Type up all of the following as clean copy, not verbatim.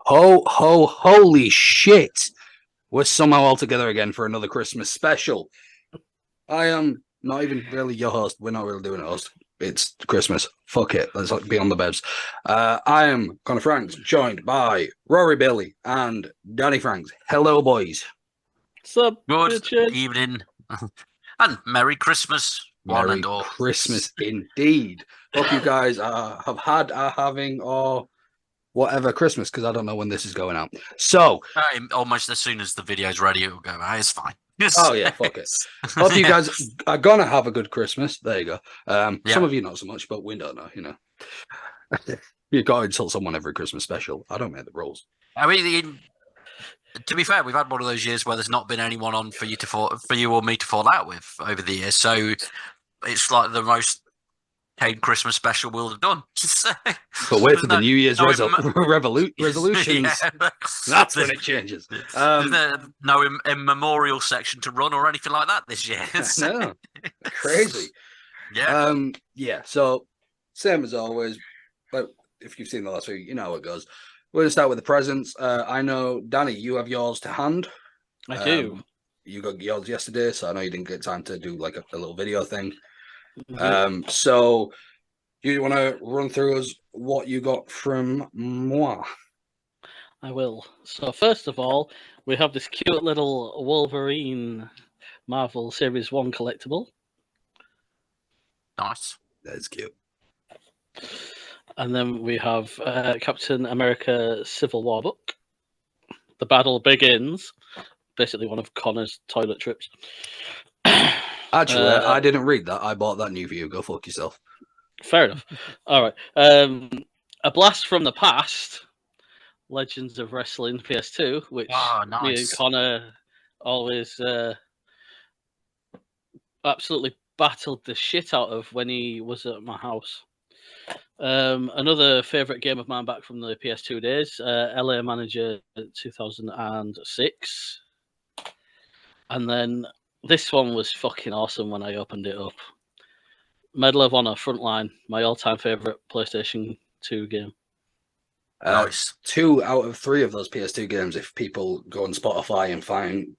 Holy shit. We're somehow all together again for another Christmas special. I am not even really your host. We're not really doing a host. It's Christmas. Fuck it. Let's be on the beds. I am Conor Franks, joined by Rory Billy and Danny Franks. Hello, boys. What's up? Good evening. And Merry Christmas, one and all. Merry Christmas indeed. Hope you guys have had, are having, or whatever Christmas, because I don't know when this is going out. So, almost as soon as the video's ready, it'll go out. It's fine. Oh yeah, fuck it. Hope you guys are gonna have a good Christmas. There you go. Some of you not so much, but we don't know. You know, you gotta insult someone every Christmas special. I don't make the rules. I mean, to be fair, we've had one of those years where there's not been anyone on for you or me to fall out with over the years. So it's like the most tame Christmas special we'll have done. But wait for the New Year's resolutions. Yeah. That's when it changes. No memorial section to run or anything like that this year. No, crazy. Yeah. Yeah. So same as always. But if you've seen the last week, you know how it goes. We're gonna start with the presents. I know, Danny, you have yours to hand. I do. You got yours yesterday, so I know you didn't get time to do like a little video thing. Mm-hmm. So you want to run through us what you got from moi? I will. So first of all, we have this cute little Wolverine Marvel Series 1 collectible. Nice. That's cute. And then we have Captain America Civil War book. The Battle Begins. Basically one of Connor's toilet trips. Actually, I didn't read that. I bought that new for you. Go fuck yourself. Fair enough. All right. A Blast from the Past. Legends of Wrestling PS2, which nice. me and Connor always absolutely battled the shit out of when he was at my house. Another favourite game of mine back from the PS2 days, LA Manager 2006. And then this one was fucking awesome when I opened it up. Medal of Honor Frontline, my all-time favourite PlayStation 2 game. Nice. 2 out of 3 of those PS2 games, if people go on Spotify and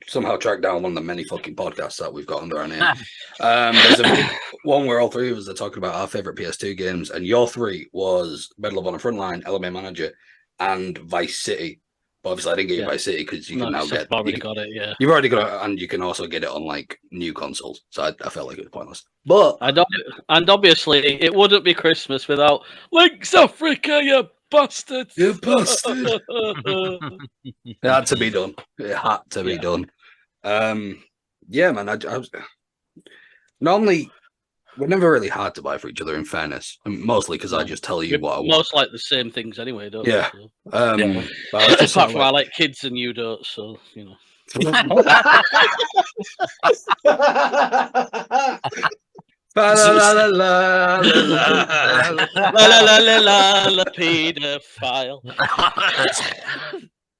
somehow track down one of the many fucking podcasts that we've got under our name. There's one where all 3 of us are talking about our favourite PS2 games, and your 3 was Medal of Honor Frontline, LMA Manager, and Vice City. But obviously, I didn't get you Vice City because you can now get. I've already got it, yeah. You've already got it, and you can also get it on like new consoles. So I felt like it was pointless. But and obviously, it wouldn't be Christmas without Links Africa, you bastard! You bastard! It had to be done. It had to be done. Yeah, man. I was normally. We're never really hard to buy for each other, in fairness. Mostly because I just tell you what I want. Most like the same things anyway, don't yeah. we? Yeah. Apart from I like kids and you don't, so, you know. La la la la la pedophile.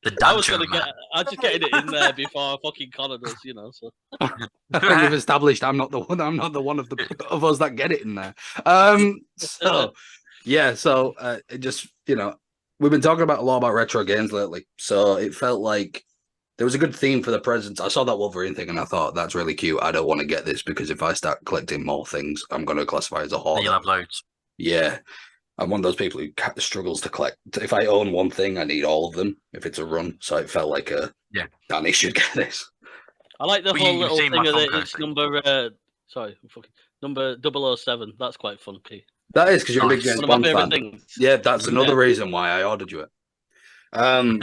The I was just getting it in there before fucking Conor does, you know. So we've established I'm not the one of us that get it in there. So it just, you know, we've been talking about a lot about retro games lately, so it felt like there was a good theme for the presents. I saw that Wolverine thing and I thought that's really cute. I don't want to get this because if I start collecting more things, I'm going to classify as a hoarder. You'll have loads. Yeah. I'm one of those people who struggles to collect. If I own one thing, I need all of them if it's a run. So it felt like Danny should get this. I like the whole little thing of it. It's number 007. That's quite funky. That is because you're a big James Bond fan. Things. Yeah, that's another reason why I ordered you it. Sure.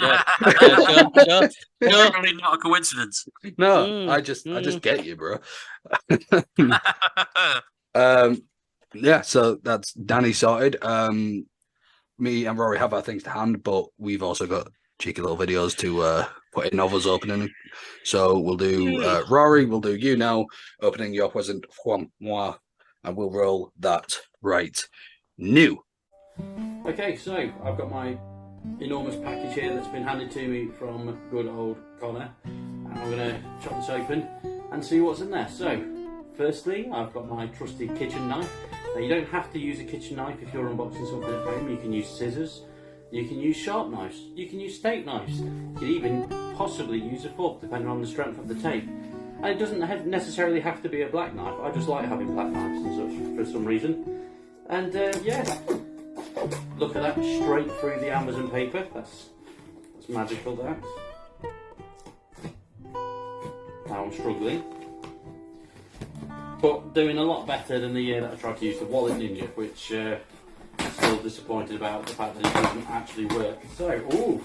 Definitely not a coincidence. No, I just get you, bro. Yeah, so that's Danny sorted. Me and Rory have our things to hand, but we've also got cheeky little videos to put in novels opening. So we'll do Rory, we'll do you now, opening your present from moi, and we'll roll that right new. Okay, so I've got my enormous package here that's been handed to me from good old Conor. And I'm going to chop this open and see what's in there. So, firstly, I've got my trusty kitchen knife. Now, you don't have to use a kitchen knife if you're unboxing something at home. You can use scissors. You can use sharp knives. You can use steak knives. You can even possibly use a fork, depending on the strength of the tape. And it doesn't necessarily have to be a black knife. I just like having black knives and such for some reason. And yeah, look at that, straight through the Amazon paper. That's magical, that. Now I'm struggling. But doing a lot better than the year that I tried to use the Wallet Ninja, which I'm still disappointed about the fact that it doesn't actually work. So, ooh.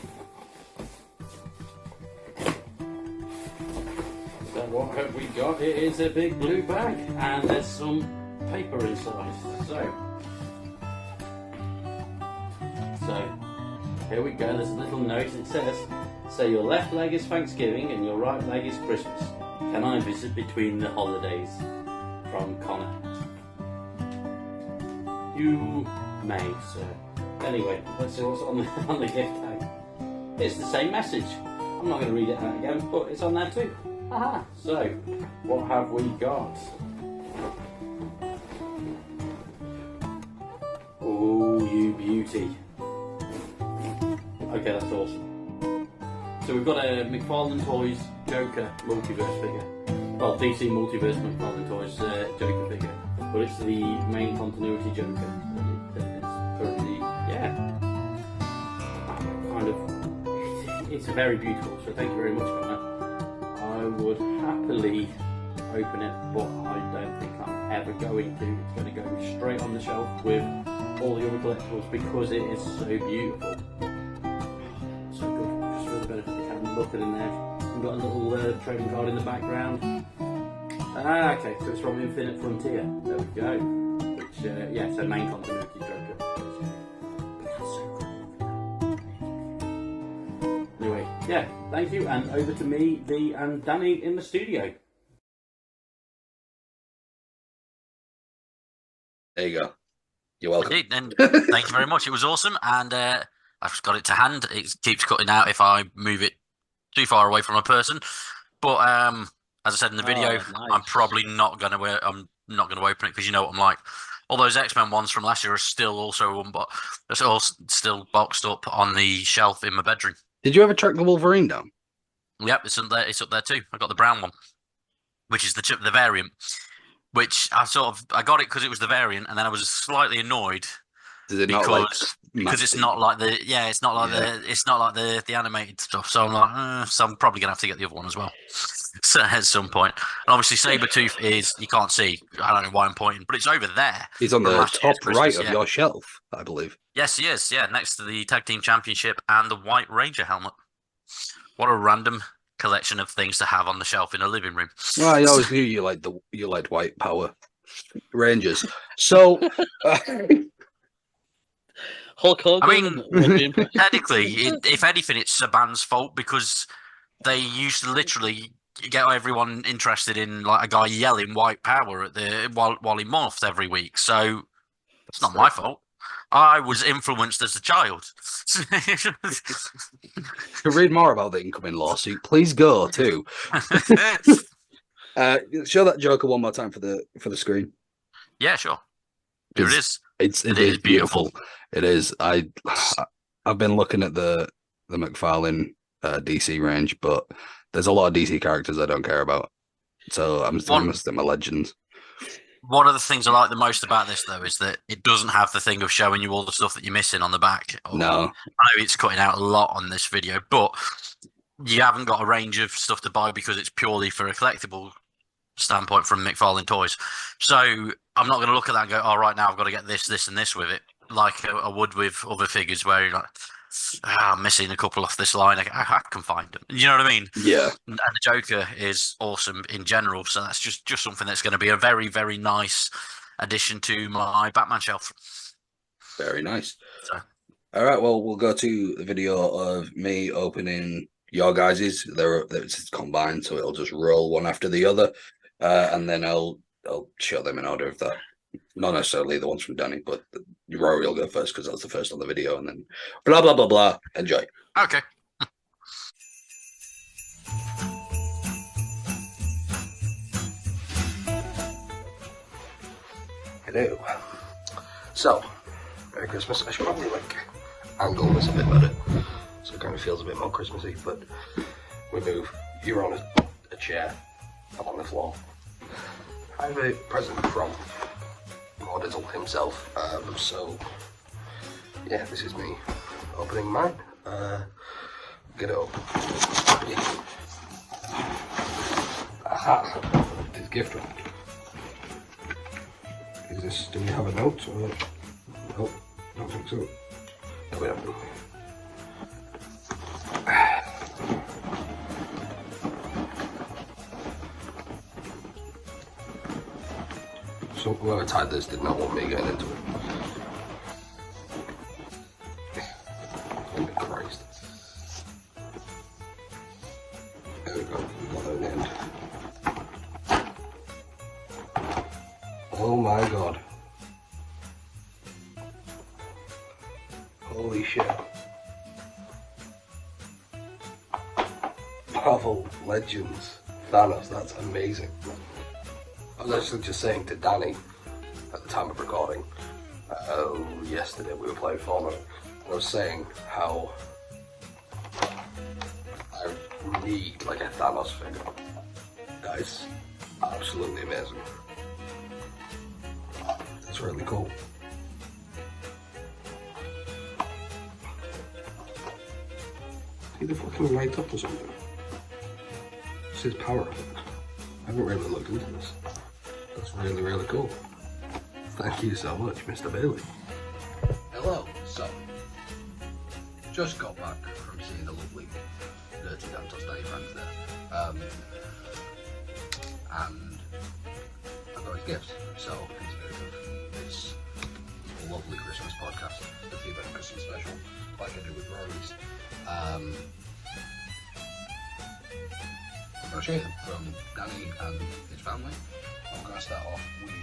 So what have we got? It is a big blue bag, and there's some paper inside. So here we go. There's a little note. It says, "So your left leg is Thanksgiving and your right leg is Christmas. Can I visit between the holidays?" From Conor. You may, sir. Anyway, let's see what's on the gift tag. It's the same message. I'm not going to read it out again, but it's on there too. Haha. So, what have we got? Oh, you beauty. Okay, that's awesome. So we've got a McFarlane Toys Joker multiverse figure. Well, DC Multiverse McFarlane Toys Joker figure, but it's the main continuity Joker that is currently, yeah, kind of, it's very beautiful, so thank you very much, Conor. I would happily open it, but I don't think I'm ever going to. It's going to go straight on the shelf with all the other collectibles because it is so beautiful. So good, just for the benefit of the camera, look at it in there. We've got a little trading card in the background. Ah, okay, so it's from Infinite Frontier. There we go. Which, yeah, so main continuity Joker. That's so cool. Anyway, yeah, thank you, and over to me, V, and Danny in the studio. There you go. You're welcome. Indeed, and thank you very much. It was awesome, and I've just got it to hand. It keeps cutting out if I move it too far away from a person, but as I said in the video, nice. I'm probably not going to. I'm not going to open it because you know what I'm like. All those X-Men ones from last year are still also they're all still boxed up on the shelf in my bedroom. Did you ever track the Wolverine down? Yep, it's up there. It's up there too. I got the brown one, which is the variant. Which I got it because it was the variant, and then I was slightly annoyed. Does it not like because it's not like the animated stuff. So I'm like, so I'm probably gonna have to get the other one as well. So at some point, and obviously Sabretooth is, you can't see. I don't know why I'm pointing, but it's over there. He's on the top right of your shelf, I believe. Yes, he is. Yeah, next to the Tag Team Championship and the White Ranger helmet. What a random collection of things to have on the shelf in a living room. Well, I always knew you liked White Power Rangers. So. Hulk Hogan. I mean, technically, if anything, it's Saban's fault because they used to literally get everyone interested in like a guy yelling "White Power" at while he morphed every week. So it's not my fault. I was influenced as a child. To read more about the incoming lawsuit, please go to. Show that Joker one more time for the screen. Yeah, sure. Here it is. It is beautiful. It is. I've been looking at the McFarlane DC range, but there's a lot of DC characters I don't care about. So I'm still my legends. One of the things I like the most about this, though, is that it doesn't have the thing of showing you all the stuff that you're missing on the back. No. I know it's cutting out a lot on this video, but you haven't got a range of stuff to buy because it's purely for a collectible standpoint from McFarlane Toys. So I'm not going to look at that and go, "Oh, right now I've got to get this, this, and this with it," like I would with other figures where you're like, I'm missing a couple off this line. I can find them. You know what I mean? Yeah. And the Joker is awesome in general, so that's just something that's going to be a very, very nice addition to my Batman shelf. Very nice. So. All right, well, we'll go to the video of me opening your guys's. It's combined, so it'll just roll one after the other, and then I'll show them in order of that. Not necessarily the ones from Danny, but Rory will go first because that's the first on the video, and then blah, blah, blah, blah. Enjoy. Okay. Hello. So, Merry Christmas. I should probably angle this a bit better, so it kind of feels a bit more Christmassy. But we move. You're on a chair. I'm on the floor. I have a present from Mordizzle himself. So yeah, this is me opening mine. Get it up. Aha! It is gift wrapped. Is this? Do we have a note? Or... No, don't think so. No, we don't. So whoever tied this did not want me getting into it. Oh Christ. There we go, we got it in the end. Oh my god. Holy shit. Marvel Legends Thanos, that's amazing. I was actually just saying to Danny at the time of recording, yesterday we were playing Fortnite, and I was saying how I need like a Thanos figure. That is absolutely amazing. It's really cool. Did the fucking light up or something? This is power. I haven't really looked into this. That's really, really cool. Thank you so much, Mr. Bailey. Hello. So, just got back from seeing the lovely Dirty Dantos Day friends there. And I got his gifts. So, in spirit of this lovely Christmas podcast, the Team Venom Christmas special, like I do with Rory's, I'm going to show you them from Danny and his family. I'm going to start off with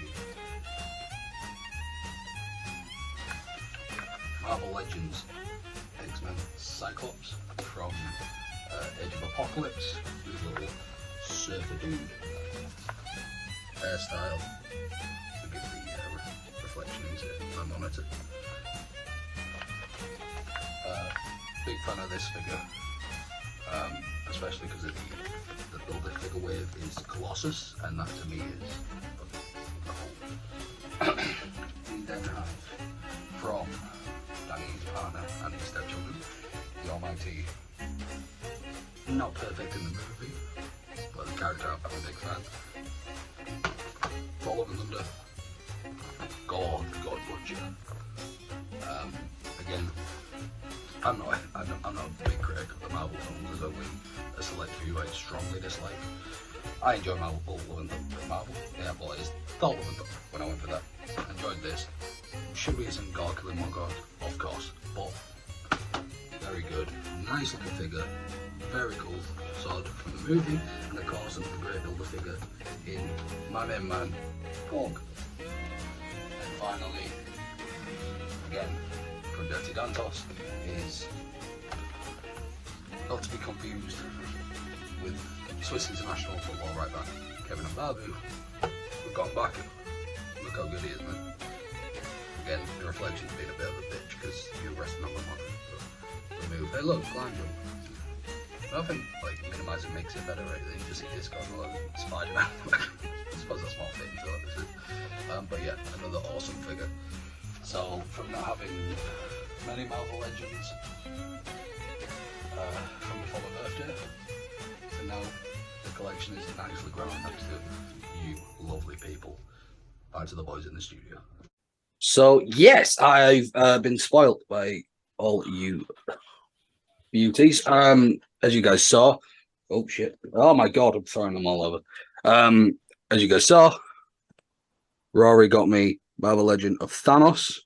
Marvel Legends X-Men Cyclops from Age of Apocalypse, his little surfer dude hairstyle. Forgive the reflection into my monitor. Big fan of this figure, especially because of the builder figure wave is Colossus, and that to me is the whole. We then have from Danny's partner and his stepchildren, the Almighty, not perfect in the movie, but the character I'm a big fan. Fall of Thunder, God Butcher. Again, I'm not a big critic of the Marvel films. There's only a select few I strongly dislike. I enjoy Marvel, yeah, but it's Thor Love and Thunder when I went for that. Enjoyed this. Should be some God killing more God, of course, but very good. Nice looking figure, very cool sword from the movie, and of course another great builder figure in my main man, Porg. And finally, again, from Dirty Dantos, is not to be confused with Swiss international football right back Kevin Mbabu. We've gone back and look how good he is, man. Again, the reflection's been a bit of a bitch because you're resting on the monitor. Remove. Hey look, climb jump. I think like minimizing makes it better, right? You just see Discord and like Spider-Man. I suppose that's what fitting to this is. But yeah, another awesome figure. So from not having many Marvel Legends from before my birthday, to now the collection is nicely grown next to you lovely people. Back to the boys in the studio. So yes, I've been spoilt by all you beauties. As you guys saw, oh shit! Oh my god, I'm throwing them all over. As you guys saw, Rory got me Marvel Legend of Thanos.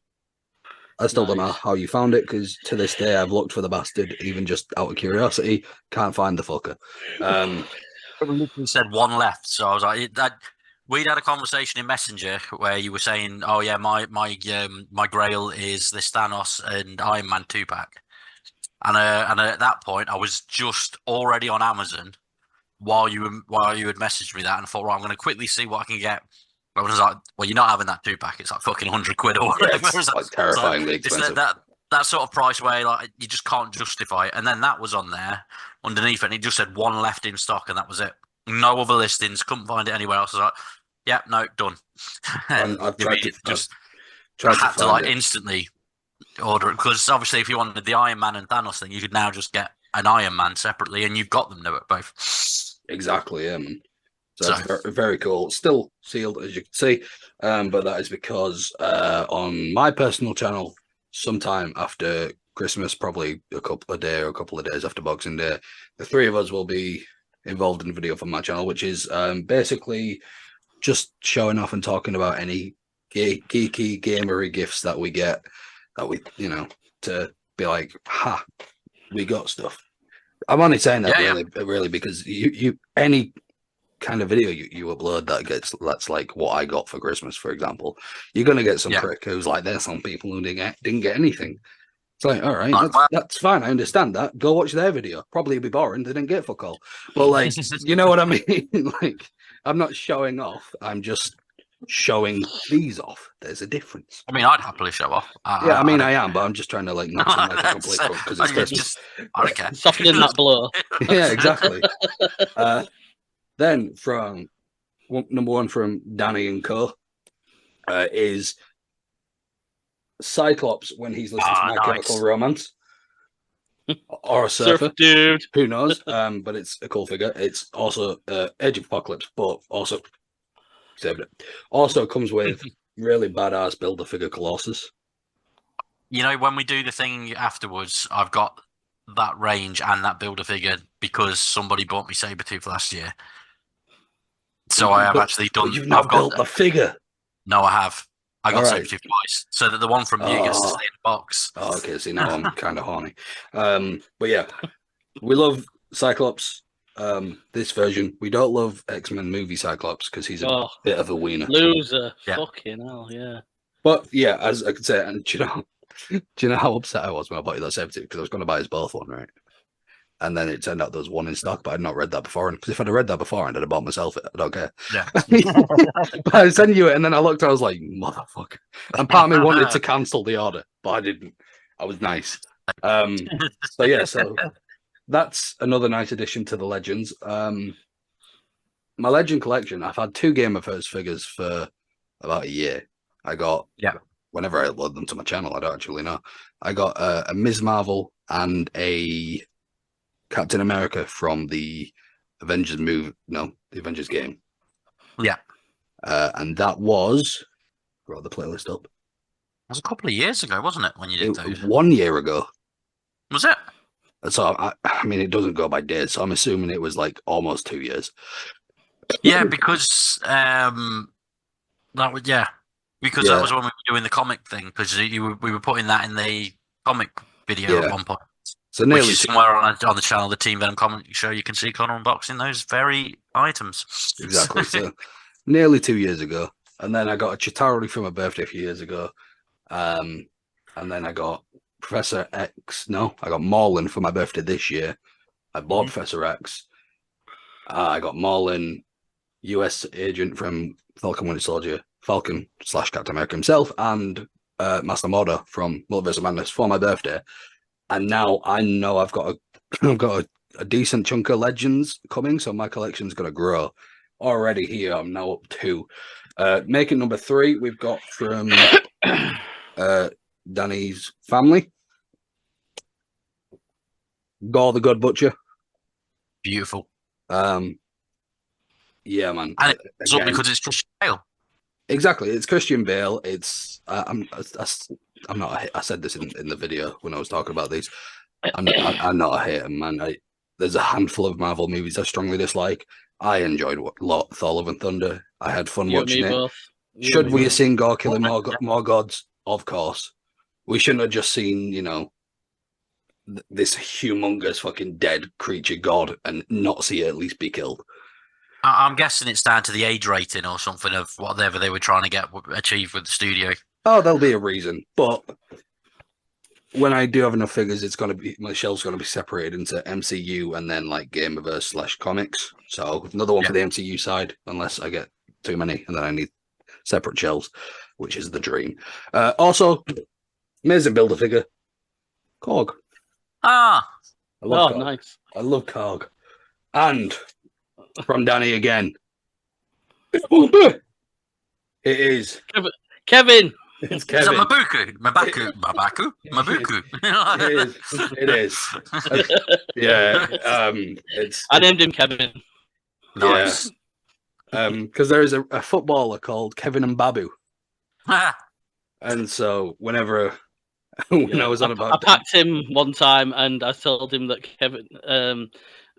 I still don't know how you found it, because to this day I've looked for the bastard, even just out of curiosity. Can't find the fucker. You said one left, so I was like, we'd had a conversation in Messenger where you were saying, "Oh yeah, my Grail is this Thanos and Iron Man 2-pack," and at that point I was just already on Amazon while you had messaged me that, and I thought, right, I'm going to quickly see what I can get. I was like, well, you're not having that 2-pack. It's like fucking £100 or whatever. Yeah, it's like terrifyingly expensive. That that sort of price where like you just can't justify it. And then that was on there underneath it, and it just said one left in stock, and that was it. No other listings. Couldn't find it anywhere else. I was like, yeah, no, done. I've tried to I had to find like it. instantly order it, because obviously if you wanted the Iron Man and Thanos thing, you could now just get an Iron Man separately, and you've got them now both. Exactly, yeah, man. So that's very, very cool. Still sealed, as you can see, but that is because on my personal channel, sometime after Christmas, probably a couple of days after Boxing Day, the three of us will be involved in a video from my channel, which is basically just showing off and talking about any geeky gamery gifts that we get, that we, you know, to be like, ha, we got stuff. I'm only saying that really because you any kind of video you upload that's like what I got for Christmas, for example, you're gonna get some prick who's like, there's some people who didn't get anything. It's like, all right, that's fine. I understand that. Go watch their video. Probably it'll be boring. They didn't get fuck all. But like, you know what I mean? Like, I'm not showing off. I'm just showing these off. There's a difference. I mean, I'd happily show off. I am, but I'm just trying to like not seem like a complete cunt because it's Christmas. I don't care. Softening that blow. Yeah, exactly. Then from number one from Danny and Co. Is Cyclops when he's listening to My Chemical Romance, or a surfer, dude. who knows? But it's a cool figure. It's also Age of Apocalypse, but also saved it. Also comes with really badass Build-A-Figure Colossus. You know, when we do the thing afterwards, I've got that range and that Build-A-Figure because somebody bought me Sabretooth last year. So I have actually done. You've not built the figure. No, I have. I got Sabretooth twice, so that the one from you gets to stay in the box. Oh, okay. See, now I'm kind of horny. But yeah, we love Cyclops. This version, we don't love X-Men movie Cyclops because he's a bit of a wiener. Loser. Fucking hell, yeah. But yeah, as I could say, and do you know how upset I was when I bought you that Sabretooth? Because I was going to buy us both one, right? And then it turned out there was one in stock, but I'd not read that before. Because if I'd have read that before, I'd have bought myself it. I don't care. Yeah. But I sent you it, and then I looked, I was like, motherfucker. And part of me wanted to cancel the order, but I didn't. I was nice. So yeah, so that's another nice addition to the Legends. My Legend collection, I've had 2 Game of Earth figures for about a year. I got, whenever I upload them to my channel, I don't actually know. I got a Ms. Marvel and a Captain America from the Avengers the Avengers game. Yeah. And that was, brought the playlist up. It was a couple of years ago, wasn't it, when you did those? 1 year ago. Was it? So, I mean, it doesn't go by days, so I'm assuming it was like almost 2 years. Yeah, because that was that was when we were doing the comic thing, because we were putting that in the comic video at one point. So nearly which is somewhere on the channel, the Team Venom comic show, you can see Conor unboxing those very items. Exactly. So nearly 2 years ago. And then I got a Chitauri for my birthday a few years ago. And then I got Professor X. No, I got Marlin for my birthday this year. I bought Professor X. I got Marlin, US agent from Falcon Winter Soldier, Falcon / Captain America himself, and Master Mordo from Multiverse of Madness for my birthday. And now I know I've got a decent chunk of Legends coming, so my collection's going to grow. Already here, I'm now up to making number 3. We've got from Danny's family, Gore the God Butcher. Beautiful. Yeah, man. And it's all because it's Christian Bale. Exactly, it's Christian Bale. It's I'm not. I said this in the video when I was talking about these. I'm not a hater, man. There's a handful of Marvel movies I strongly dislike. I enjoyed Thor: Love and Thunder. I had fun watching it. Should we have seen Gore killing more gods? Of course. We shouldn't have just seen, this humongous fucking dead creature god and not see it at least be killed. I'm guessing it's down to the age rating or something of whatever they were trying to achieve with the studio. Oh, there'll be a reason. But when I do have enough figures, it's going to be, my shelf's going to be separated into MCU and then like Gameverse / comics. So another one for the MCU side, unless I get too many and then I need separate shelves, which is the dream. Also, amazing Build-A-Figure. Korg. Ah, I love Oh, Korg. nice. I love Korg. And from Danny again. It is. Kevin. It's is that Kevin. Mabuku? Mabuku? It is. It is. Yeah. It's. I named him Kevin. Nice. Because there is a footballer called Kevin and Babu, and so whenever when I was on I about packed him one time, and I told him that Kevin.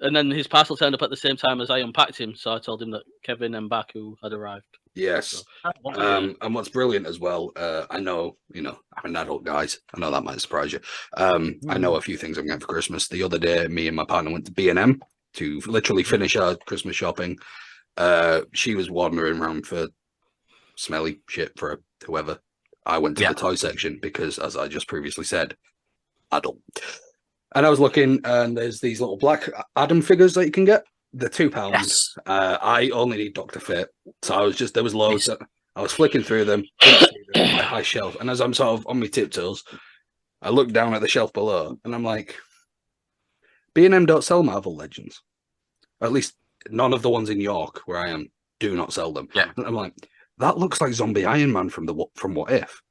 And then his parcel turned up at the same time as I unpacked him, so I told him that Kevin and Baku had arrived. yes, and what's brilliant as well, I know I'm an adult, guys. I know that might surprise you. I know a few things I'm getting for Christmas. The other day, me and my partner went to B&M to literally finish our Christmas shopping. She was wandering around for smelly shit for whoever. I went to the toy section because, as I just previously said, adult. And I was looking, and there's these little black Adam figures that you can get. They're £2. Yes. I only need Dr. Fate, so there was loads. I was flicking through them, couldn't see them, my high shelf, and as I'm sort of on my tiptoes, I look down at the shelf below, and I'm like, B&M don't sell Marvel Legends, or at least none of the ones in York where I am do not sell them. Yeah. And I'm like, that looks like Zombie Iron Man from What If,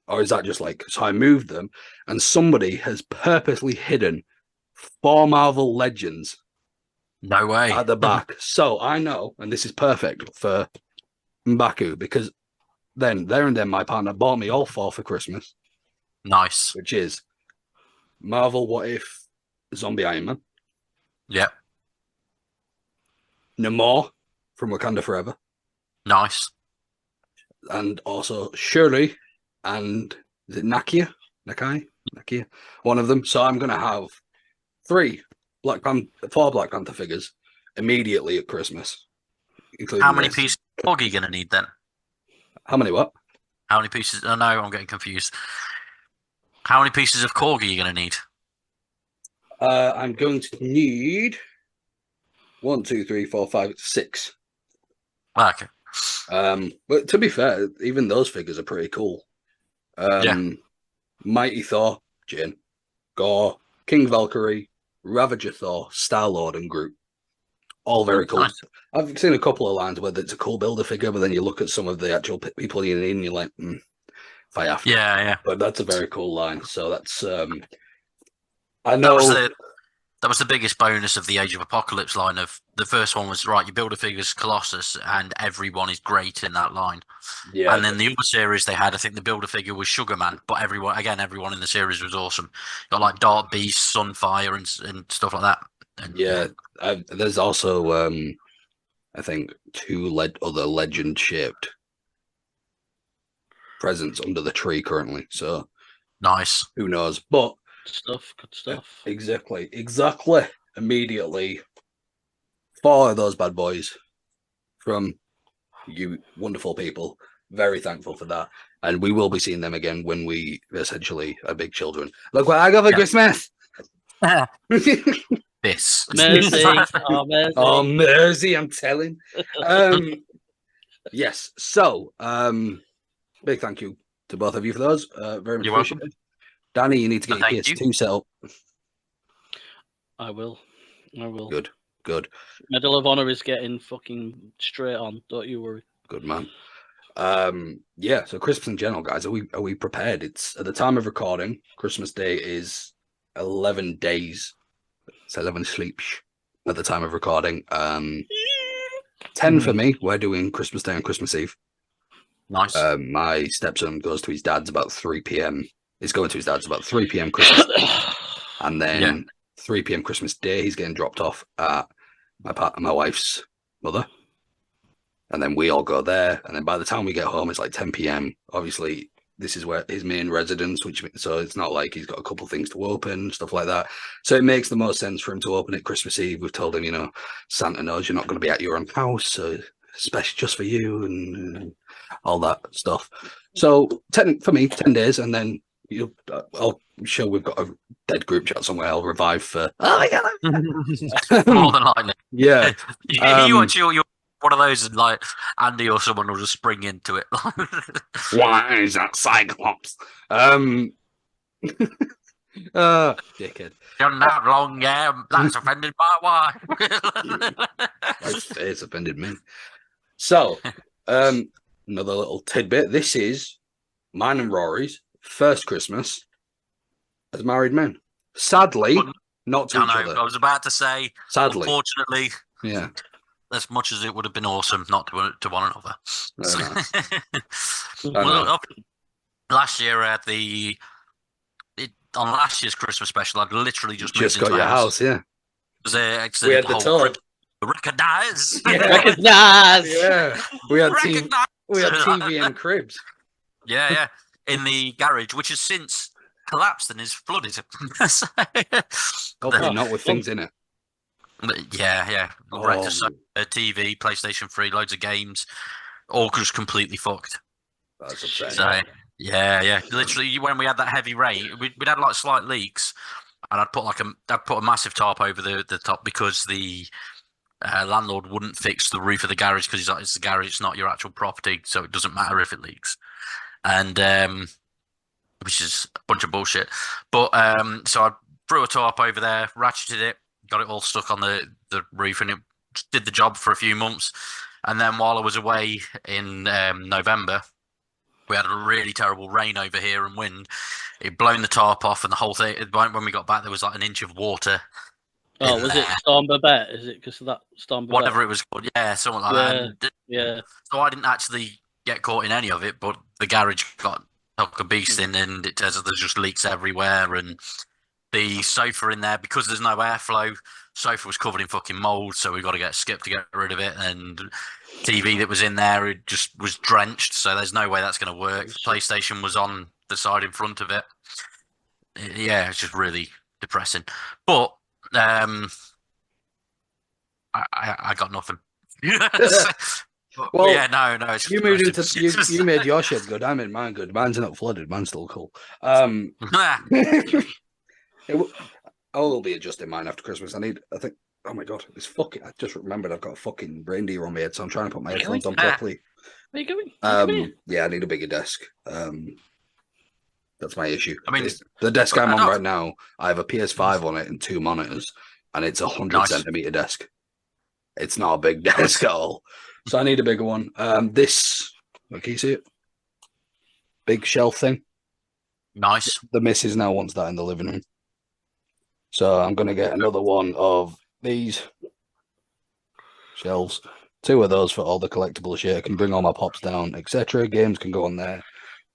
or is that just like? So I moved them, and somebody has purposely hidden 4 Marvel Legends. No way. At the back. So I know, and this is perfect for Mbaku, because then my partner bought me all 4 for Christmas. Nice. Which is Marvel What If, Zombie Iron Man. Yep. Namor from Wakanda Forever. Nice. And also Shuri and is it Nakia? Nakia? One of them. So I'm gonna have 4 Black Panther figures immediately at Christmas. Including How many this. pieces of Korg are you going to need then? How many what? How many pieces? Oh no, I'm getting confused. How many pieces of Korg are you going to need? I'm going to need 1, 2, 3, 4, 5, 6. Okay. But to be fair, even those figures are pretty cool. Mighty Thor, Jin, Gore, King Valkyrie, Ravager Thor, Star-Lord, and Groot. All very cool. Nice. I've seen a couple of lines where it's a cool builder figure, but then you look at some of the actual people you need and you're like, if I have to. Yeah. But that's a very cool line. So that's, I know. That was the biggest bonus of the Age of Apocalypse line. Of the first one was, right, you build a figure's Colossus and everyone is great in that line. Yeah. And then the other series they had, I think the builder figure was Sugar Man, but everyone in the series was awesome. Got like Dark Beast, Sunfire, and stuff like that. And, there's also I think 2 other legend shaped presents under the tree currently. So nice. Who knows? But good stuff. Exactly. Immediately 4 of those bad boys from you wonderful people. Very thankful for that. And we will be seeing them again when we essentially are big children. Look what I got for Christmas. This. Mercy. Oh, mercy. Oh, mercy, I'm telling. Yes. So, big thank you to both of you for those. Very much appreciated. Danny, you need to get your PS2 set up. I will. Good. Medal of Honor is getting fucking straight on. Don't you worry. Good man. So Christmas in general, guys, are we prepared? It's at the time of recording, Christmas Day is 11 days. It's 11 sleeps at the time of recording. 10 for me. We're doing Christmas Day and Christmas Eve. Nice. My stepson goes to his dad's about 3 p.m. He's going to his dad's about 3 p.m. Christmas Day. And then 3 p.m. Christmas Day, he's getting dropped off at my wife's mother. And then we all go there. And then by the time we get home, it's like 10 p.m. Obviously, this is where his main residence, so it's not like he's got a couple of things to open, stuff like that. So it makes the most sense for him to open it Christmas Eve. We've told him, Santa knows you're not going to be at your own house, so especially just for you and all that stuff. So 10 days, and then I'll show we've got a dead group chat somewhere. I'll revive for. Oh yeah, more than likely. Yeah. If you watch your one of those, and like Andy or someone will just spring into it. Why is that Cyclops? Dickhead. You're not wrong, yeah. That's offended my wife. It's offended me. So, another little tidbit. This is mine and Rory's first Christmas as married men. Sadly, not to each other. I was about to say, Sadly. unfortunately, Yeah. as much as it would have been awesome not to one another. Last year I had on last year's Christmas special, I'd literally just moved got into your a house, yeah. We had the tub. Recognize. Yeah. Recognize. Yeah. We had Recognize. TV and cribs. Yeah, in the garage, which has since collapsed and is flooded. Hopefully not with things in it. Yeah. Wrecked a TV, PlayStation 3, loads of games, all just completely fucked. That's upsetting. So, yeah. Literally, when we had that heavy rain, we'd had like slight leaks, and I'd put a massive tarp over the top because the landlord wouldn't fix the roof of the garage because he's like, it's the garage, it's not your actual property, so it doesn't matter if it leaks. And which is a bunch of bullshit. But so I threw a tarp over there, ratcheted it, got it all stuck on the roof, and it did the job for a few months. And then while I was away in November, we had a really terrible rain over here and wind. It blown the tarp off, and the whole thing. When we got back, there was like an inch of water. Oh, was it Storm Babette? Is it because of that Storm Babette? Whatever it was called, yeah, something like that. Yeah. So I didn't actually get caught in any of it, but the garage got took a beast in, and it turns out there's just leaks everywhere, and the sofa in there, because there's no airflow, sofa was covered in fucking mold, so we got to get Skip to get rid of it, and TV that was in there, it just was drenched, so there's no way that's going to work. PlayStation was on the side in front of it. Yeah, it's just really depressing. But I got nothing. Well, yeah, no. It's you moved into you made your shit good. I made mine good. Mine's not flooded. Mine's still cool. I will be adjusting mine after Christmas. I think. Oh my god, it's fucking. I just remembered I've got a fucking reindeer on my head, so I'm trying to put my headphones on properly. Where are you going? Yeah, I need a bigger desk. That's my issue. I mean, the desk I'm on right now, I have a PS5 on it and 2 monitors, and it's 100 centimeter desk. It's not a big desk at all. So I need a bigger one. Can you see it? Big shelf thing. Nice. The missus now wants that in the living room. So I'm going to get another one of these shelves. 2 of those for all the collectible shit. I can bring all my pops down, etc. Games can go on there.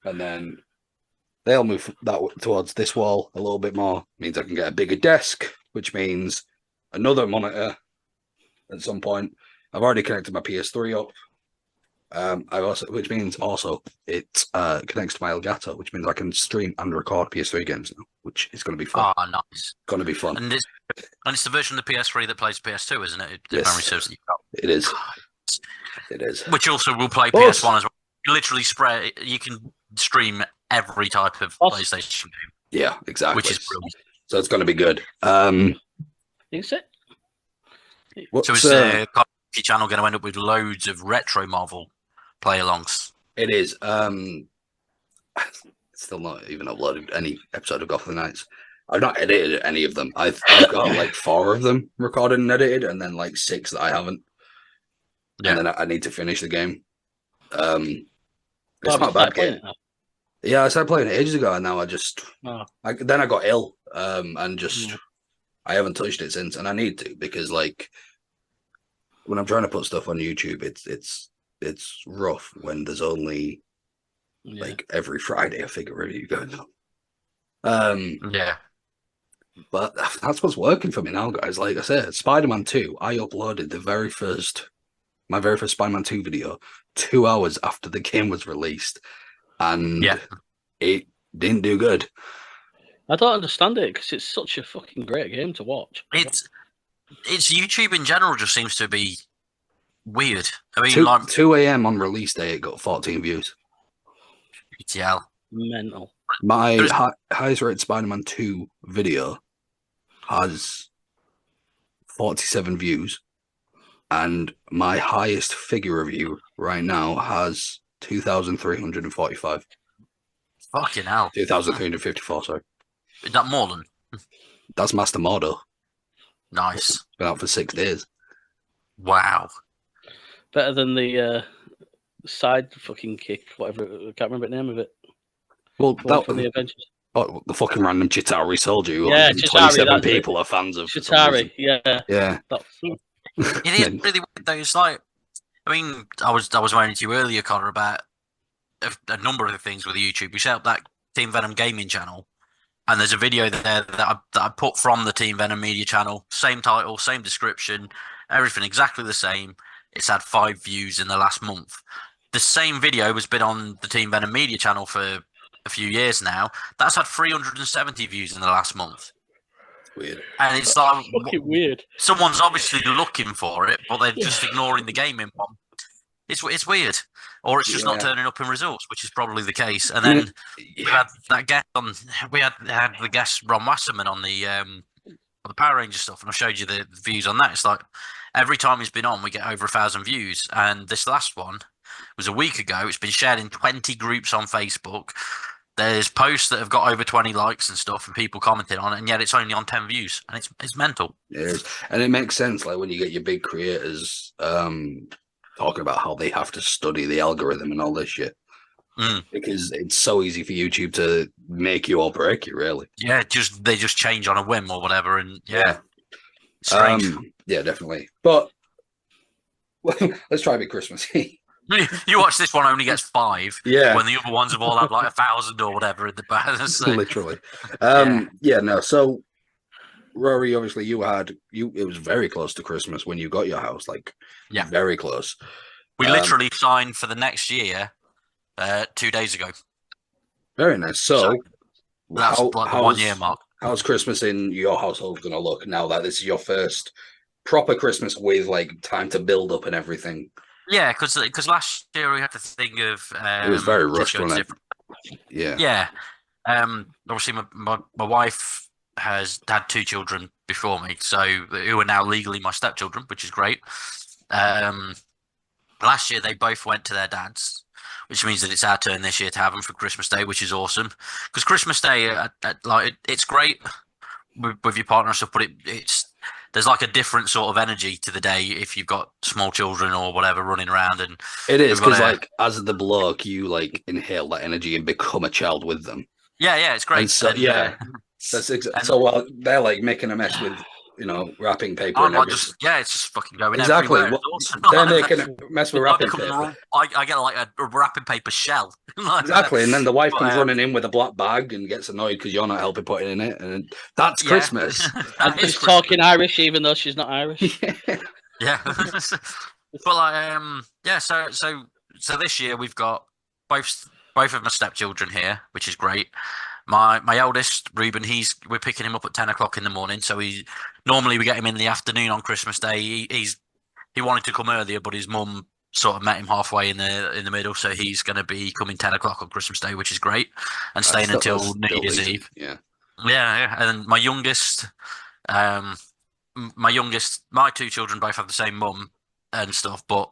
And then they'll move that towards this wall a little bit more. Means I can get a bigger desk, which means another monitor at some point. I've already connected my PS3 up. Which means it connects to my Elgato, which means I can stream and record PS3 games now, which is going to be fun. Oh, nice. Going to be fun. And it's the version of the PS3 that plays PS2, isn't it? Yes. It is. It is. Which also will play PS1 as well. You literally you can stream every type of PlayStation game. Yeah, exactly. Which is brilliant. So it's going to be good. Is it? So is the channel going to end up with loads of retro Marvel play-alongs? It is. Still not even uploaded any episode of Gotham Knights. I've not edited any of them. I've got like 4 of them recorded and edited, and then like 6 that I haven't. Yeah. And then I need to finish the game. It's not a bad game. Yeah, I started playing it ages ago, and now then I got ill, and just I haven't touched it since, and I need to, because like when I'm trying to put stuff on YouTube, it's rough when there's only like every Friday a figure review going on. Yeah. But that's what's working for me now, guys. Like I said, Spider-Man 2, I uploaded my very first Spider-Man 2 video 2 hours after the game was released, and it didn't do good. I don't understand it, because it's such a fucking great game to watch. It's YouTube in general just seems to be weird. I mean, 2 a.m. on release day, it got 14 views. ETL. Mental. My highest rated Spider-Man 2 video has 47 views, and my highest figure review right now has 2,345. Fucking hell. 2,354, sorry. Is that more than? That's Master Mordo. Nice. Been out for 6 days. Wow. Better than the side fucking kick, whatever. I can't remember the name of it. Well, The one from the Avengers. the fucking random Chitauri soldier who Yeah, 127 Chitauri, people are fans of. For some Chitauri, reason. yeah. Yeah. It is really weird though. It's like, I mean, I was moaning to you earlier, Conor, about a number of things with YouTube. We set up that Team Venom gaming channel, and there's a video there that I put from the Team Venom Media channel. Same title, same description, everything exactly the same. It's had 5 views in the last month. The same video has been on the Team Venom Media channel for a few years now. That's had 370 views in the last month. Weird. And it's like, Fucking weird. someone's obviously looking for it, but they're just ignoring the gaming one. It's weird, or it's just not turning up in results, which is probably the case. And then we had that guest on. We had the guest Ron Wasserman on the Power Ranger stuff, and I showed you the views on that. It's like every time he's been on, we get over 1,000 views, and this last one was a week ago. It's been shared in 20 groups on Facebook. There's posts that have got over 20 likes and stuff, and people commenting on it, and yet it's only on 10 views, and it's mental. It is. And it makes sense, like when you get your big creators talking about how they have to study the algorithm and all this shit, because it's so easy for YouTube to make you or break you, really. Yeah, they just change on a whim or whatever, and strange. Yeah, definitely. But let's try a bit Christmassy. You watch this one only gets 5, Yeah. when the other ones have all had like 1,000 or whatever in the back. So, Literally. So Rory, obviously it was very close to Christmas when you got your house, like very close. We literally signed for the next year 2 days ago. Very nice. So that's like the 1 year mark. How's Christmas in your household gonna look now that this is your first proper Christmas with like time to build up and everything? Yeah, because last year we had the thing of it was very rushed, wasn't it? Yeah. Obviously my wife has had 2 children before me, so who are now legally my stepchildren, which is great. Last year they both went to their dads, which means that it's our turn this year to have them for Christmas Day, which is awesome. Because Christmas Day, it's great with your partner and stuff, but there's like a different sort of energy to the day if you've got small children or whatever running around. And it is because like as the bloke, you like inhale that energy and become a child with them. Yeah, it's great. And so, that's exactly. So while they're like making a mess with wrapping paper and everything. It's just fucking going exactly. everywhere. They're making a mess with wrapping paper. I get like a wrapping paper shell. Exactly, and then the wife comes running in with a black bag and gets annoyed because you're not helping put it in it, and that's Christmas. And she's talking Irish even though she's not Irish. Yeah. But so this year we've got both of my stepchildren here, which is great. My eldest, Ruben, we're picking him up at 10 o'clock in the morning. So normally we get him in the afternoon on Christmas Day. He wanted to come earlier, but his mum sort of met him halfway in the middle. So he's going to be coming 10 o'clock on Christmas Day, which is great, and staying until New Year's Eve. Yeah. And then my youngest, my 2 children both have the same mum and stuff, but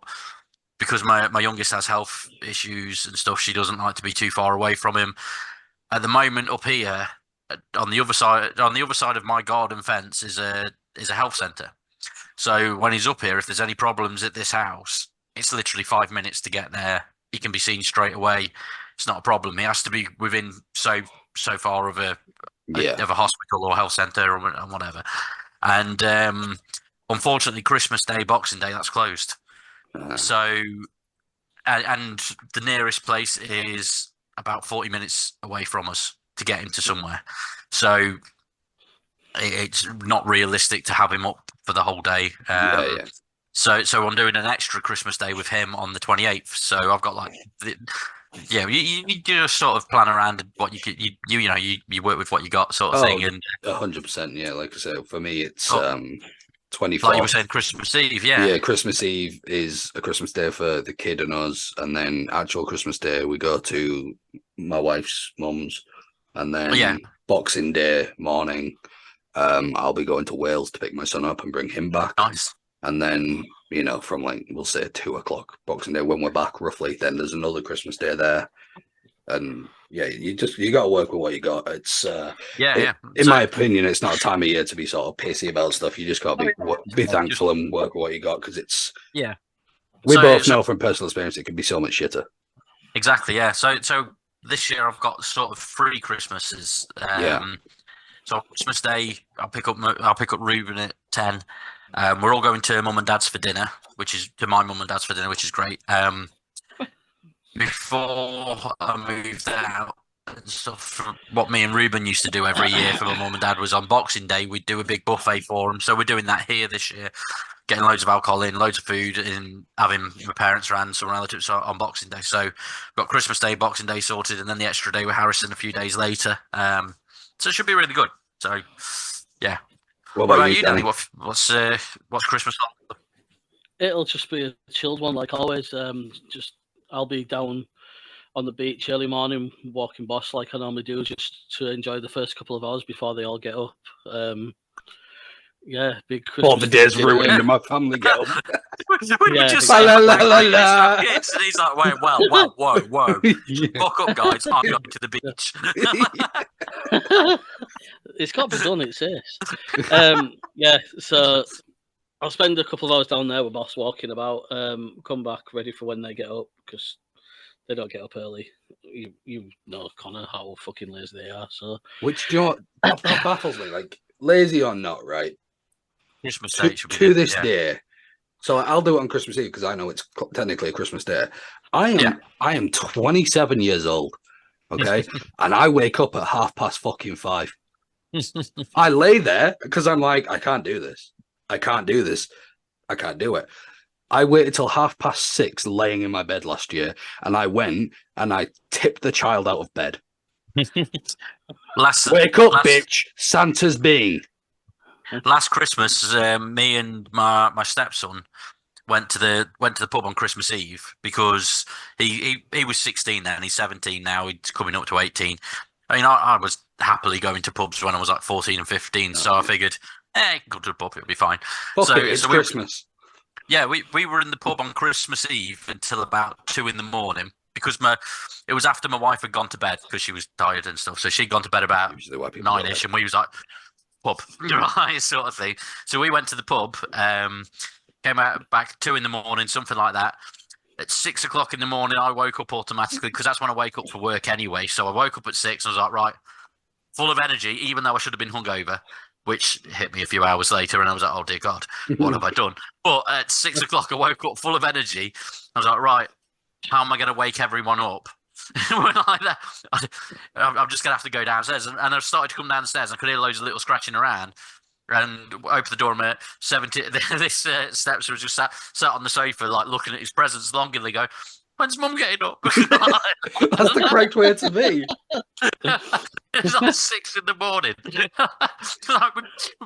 because my youngest has health issues and stuff, she doesn't like to be too far away from him. At the moment, up here on the other side of my garden fence is a health centre. So when he's up here, if there's any problems at this house, it's literally 5 minutes to get there. He can be seen straight away. It's not a problem. He has to be within so far of a hospital or health centre or whatever. And unfortunately, Christmas Day, Boxing Day, that's closed. So, and the nearest place is about 40 minutes away from us to get him to somewhere. So it's not realistic to have him up for the whole day. So I'm doing an extra Christmas Day with him on the 28th. So I've got like, you just sort of plan around what you work with what you got sort of thing. And 100%. Yeah. Like I said, for me, it's 24. Like you were saying, Christmas Eve. Yeah, Christmas Eve is a Christmas Day for the kid and us, and then actual Christmas Day we go to my wife's mum's, and then Boxing Day morning, I'll be going to Wales to pick my son up and bring him back. Nice. And then from like we'll say 2 o'clock Boxing Day when we're back roughly, then there's another Christmas Day there, And yeah, you got to work with what you got. It's in So- my opinion, it's not a time of year to be sort of pissy about stuff. You just got to be thankful and work with what you got, because it's we both know from personal experience it can be so much shitter. Exactly, yeah. So this year I've got sort of 3 Christmases. So on Christmas Day I'll pick up Ruben at 10. We're all going to mum and dad's for dinner, which is great. Before I moved out and stuff, what me and Ruben used to do every year for my mum and dad was on Boxing Day we'd do a big buffet for them. So we're doing that here this year, getting loads of alcohol in, loads of food, and having my parents around, some relatives on Boxing Day. So got Christmas Day, Boxing Day sorted, and then the extra day with Harrison a few days later. So it should be really good. So yeah. What about you, Danny? What's Christmas like? It'll just be a chilled one, like always. I'll be down on the beach early morning, walking boss like I normally do, just to enjoy the first couple of hours before they all get up. Big Christmas. All the days ruined and my family get up. Just la, la, la, la. Kids, and he's like, wait, whoa. Fuck up, guys. I'm going to the beach. It's got to be done, it says. So I'll spend a couple of hours down there with boss walking about, come back ready for when they get up, because they don't get up early. You know, Conor, how fucking lazy they are. So which, do you know what, that baffles me, like, lazy or not, right? Christmas Day should be to this day. So I'll do it on Christmas Eve because I know it's technically a Christmas day. I am 27 years old, okay, and I wake up at 5:30. I lay there because I'm like, I can't do this. I can't do it. I waited till 6:30 laying in my bed last year, and I went and I tipped the child out of bed. Wake up, bitch! Santa's being. Last Christmas, me and my stepson went to the pub on Christmas Eve because he was 16 then, he's 17 now, he's coming up to 18. I mean, I was happily going to pubs when I was like 14 and 15, so I figured, go to the pub, it'll be fine. It's Christmas. We were in the pub on Christmas Eve until about 2 in the morning because it was after my wife had gone to bed because she was tired and stuff. So she'd gone to bed about 9ish, and we was like, pub, right, sort of thing. So we went to the pub, came out back 2 in the morning, something like that. At 6 o'clock in the morning, I woke up automatically because that's when I wake up for work anyway. So I woke up at 6 and I was like, right, full of energy, even though I should have been hungover, which hit me a few hours later. And I was like, oh, dear God, what have I done? But at 6 o'clock, I woke up full of energy. I was like, right, how am I going to wake everyone up? I'm just going to have to go downstairs. And I started to come downstairs. I could hear loads of little scratching around. And opened the door, and my 70, this steps was just sat on the sofa, like looking at his presents longingly, go, when's Mum getting up? That's the correct way to be. It's like 6 in the morning. We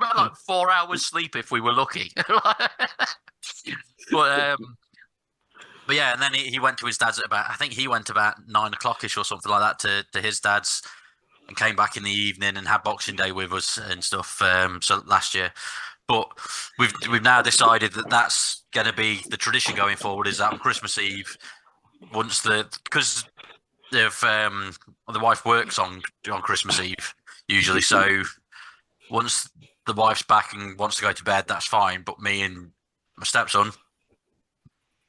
had like 4 hours sleep if we were lucky. But yeah, and then he went to his dad's at about 9 o'clock-ish or something like that to his dad's, and came back in the evening and had Boxing Day with us and stuff. So last year, but we've now decided that that's going to be the tradition going forward. Is that on Christmas Eve, because the wife works on Christmas Eve usually. So once the wife's back and wants to go to bed, that's fine. But me and my stepson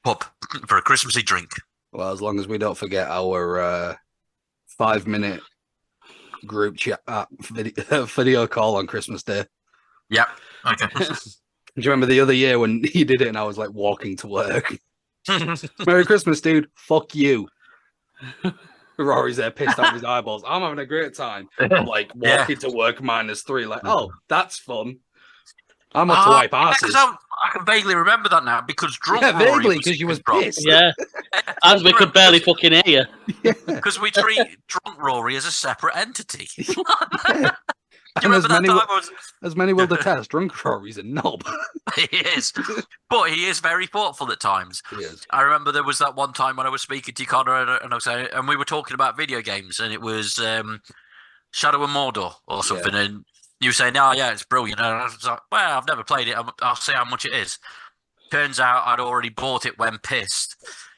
pub for a Christmassy drink. Well, as long as we don't forget our 5-minute group chat video call on Christmas Day. Yeah. Okay. Do you remember the other year when he did it and I was like walking to work? Merry Christmas, dude. Fuck you. Rory's there pissed out his eyeballs. I'm having a great time. I'm like walking to work -3, like, oh, that's fun. I'm up to wipe asses. I can vaguely remember that now because drunk Rory vaguely because you was pissed. Yeah, and we could barely fucking hear you. Because we treat drunk Rory as a separate entity. And as many will detest, drunk Rory's a knob. He is, but he is very thoughtful at times. He is. I remember there was that one time when I was speaking to Conor and we were talking about video games, and it was Shadow and Mordor or something, and you were saying, oh, yeah, it's brilliant. And I was like, well, I've never played it. I'll see how much it is. Turns out I'd already bought it when pissed.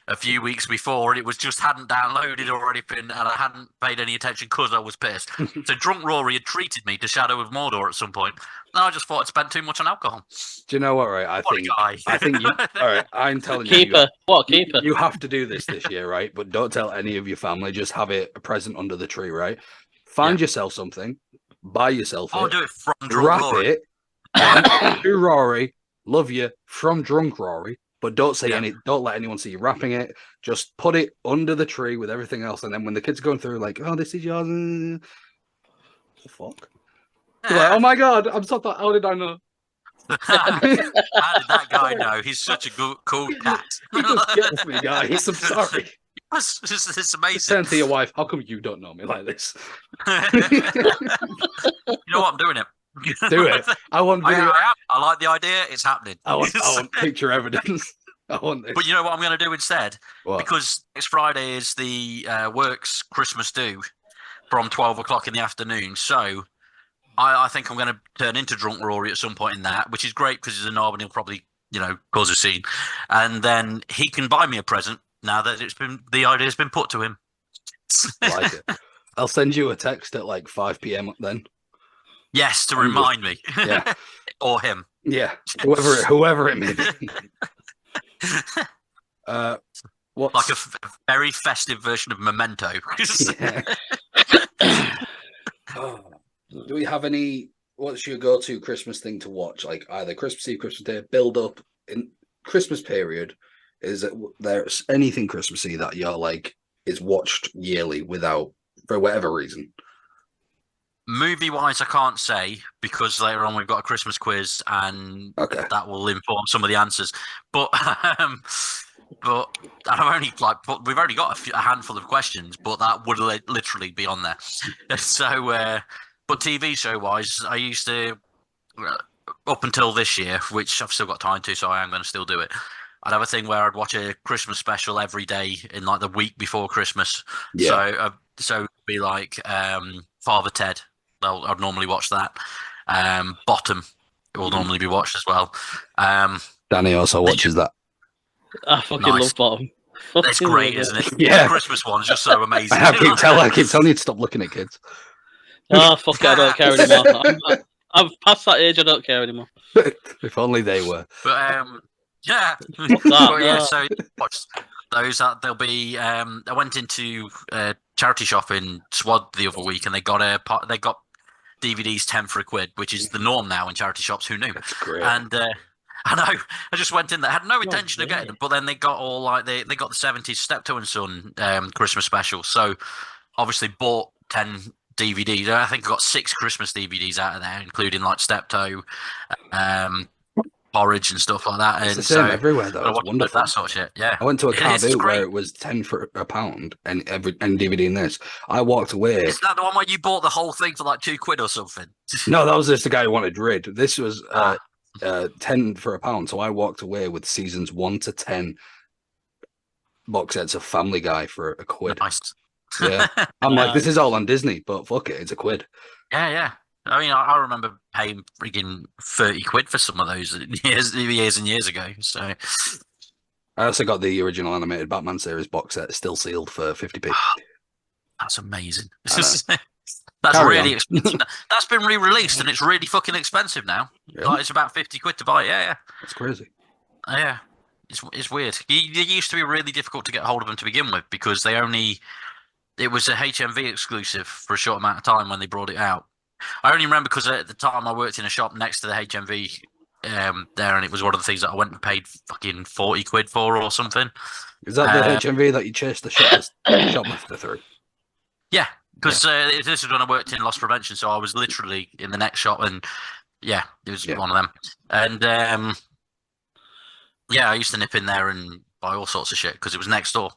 a few weeks before, and it was just hadn't downloaded or anything, and I hadn't paid any attention because I was pissed. So drunk Rory had treated me to Shadow of Mordor at some point, and I just thought I'd spent too much on alcohol. Do you know what? Right, What a guy. I think you. All right, I'm telling you, Keeper. What keeper? you have to do this year, right? But don't tell any of your family. Just have it a present under the tree, right? Find yourself something, buy yourself I'll it, do it from drunk wrap Rory. it, to Rory. Love you from drunk Rory. But don't say don't let anyone see you wrapping it. Just put it under the tree with everything else. And then when the kids are going through, like, oh, this is yours. What the fuck? You're like, oh my God, I'm so thought. How did I know? How did that guy know? He's such a cool cat. He just gets me, guys. I'm sorry. It's amazing. Turn to your wife. How come you don't know me like this? You know what? I'm doing it. Do it. I want video. I am. I like the idea. It's happening. I want picture evidence. I want this. But you know what I'm going to do instead? What? Because next Friday is the Works Christmas do from 12 o'clock in the afternoon. So I think I'm going to turn into drunk Rory at some point in that, which is great because he's a knob and he'll probably, cause a scene. And then he can buy me a present now that the idea's been put to him. I like it. I'll send you a text at like 5 p.m. then. Yes, to remind me. Yeah. Or him. Yeah. Whoever it may be. Like a very festive version of Memento. Yeah. Do we have any? What's your go-to Christmas thing to watch? Like either Christmas Eve, Christmas Day, build up in Christmas period. Is there anything Christmassy that you're like is watched yearly without for whatever reason? Movie-wise, I can't say because later on we've got a Christmas quiz and that will inform some of the answers. But I've only we've only got a handful of questions, but that would literally be on there. So, but TV show-wise, I used to up until this year, which I've still got time to, so I am going to still do it. I'd have a thing where I'd watch a Christmas special every day in like the week before Christmas. Yeah. So it'd be like Father Ted. I'd normally watch that. Bottom will normally be watched as well. Danny also watches that. I fucking love Bottom. It's great, isn't it? Yeah. The Christmas one's just so amazing. I keep telling you to stop looking at kids. Oh, fuck it, I don't care anymore. I'm past that age, I don't care anymore. If only they were. But, yeah. So watch those. There'll be. I went into a charity shop in Swad the other week, and they got DVDs 10 for £1, which is the norm now in charity shops. Who knew? That's great. And I know. I just went in there. Had no intention of getting them, but then they got all like they got the 70s Steptoe and Son Christmas special. So obviously bought 10 DVDs. I think I got 6 Christmas DVDs out of there, including like Steptoe, Porridge and stuff like that. It's the same everywhere though. It's wonderful. That sort of shit. Yeah. I went to a car boot where it was 10 for £1 and DVD in this. I walked away. Is that the one where you bought the whole thing for like £2 or something? No, that was just the guy who wanted Rid. This was 10 for £1. So I walked away with seasons 1 to 10 box sets of Family Guy for £1. Nice. Yeah. I'm like, this is all on Disney, but fuck it, it's £1. Yeah. I mean, I remember paying freaking £30 for some of those years and years ago. So I also got the original animated Batman series box set, still sealed for 50p. That's amazing. That's really expensive. That's been re-released and it's really fucking expensive now. Really? Like, it's about £50 to buy it. Yeah. That's crazy. Yeah, it's weird. They used to be really difficult to get hold of them to begin with because it was a HMV exclusive for a short amount of time when they brought it out. I only remember because at the time I worked in a shop next to the HMV there, and it was one of the things that I went and paid fucking £40 for or something. Is that the HMV that you chased the shoplifter through? Yeah, because this is when I worked in loss prevention, so I was literally in the next shop, and yeah, it was one of them. And I used to nip in there and buy all sorts of shit because it was next door.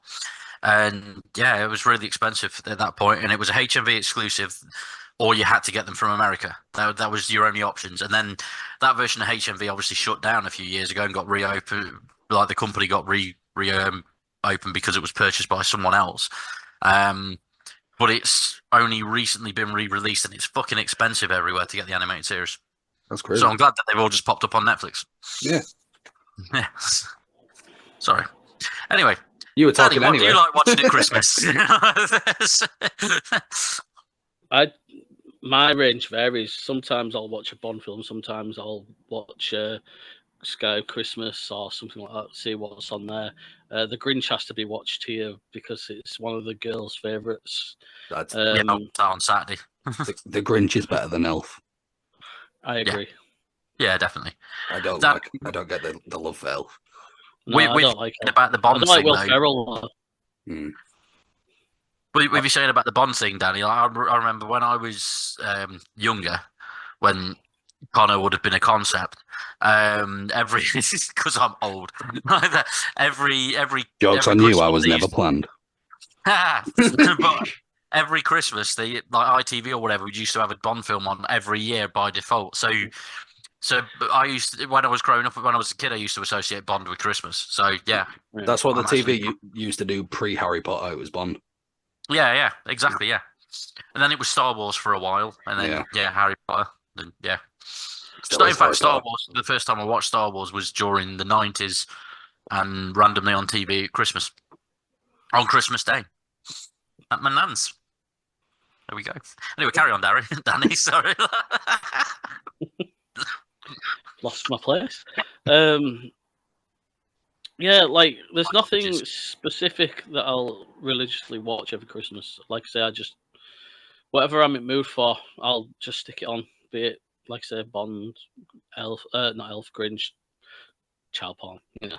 And yeah, it was really expensive at that point, and it was a HMV exclusive. Or you had to get them from America. That was your only options. And then that version of HMV obviously shut down a few years ago and got reopened. Like the company got reopened because it was purchased by someone else. But it's only recently been re-released and it's fucking expensive everywhere to get the animated series. That's crazy. So I'm glad that they've all just popped up on Netflix. Yeah. Yeah. Sorry. Anyway, You were Danny, talking what anyway. do you like watching at Christmas? My range varies. Sometimes I'll watch a Bond film. Sometimes I'll watch Sky Christmas or something like that. See what's on there. The Grinch has to be watched here because it's one of the girls' favourites. That's Yeah, on Saturday. the Grinch is better than Elf. I agree. Yeah, definitely. I don't That- get the love for Elf. No, I don't like it. About the I Bond don't like thing, Will though. Ferrell. With you saying about the Bond thing, Danny, I remember when I was younger, when Conor would have been a concept. Every because I'm old. every Jokes every on you. I Christmas was they never used- planned. but every Christmas, they like ITV or whatever, we used to have a Bond film on every year by default. So I used to, when I was growing up, when I was a kid, I used to associate Bond with Christmas. So yeah, That's what the I'm TV used to do pre Harry Potter. It was Bond. yeah, exactly, yeah. And then it was Star Wars for a while, and then Harry Potter, and yeah. Still So in is Harry fact, Star Potter. Wars. The first time I watched Star Wars was during the 90s, and randomly on TV at Christmas, on Christmas Day, at my nan's. There we go. Anyway, carry on, Danny. Sorry. Lost my place. Yeah, like there's nothing specific that I'll religiously watch every Christmas. Like I say, I just whatever I'm in mood for, I'll just stick it on. Be it like I say, Bond, Elf, not Elf, Grinch, child porn. You know.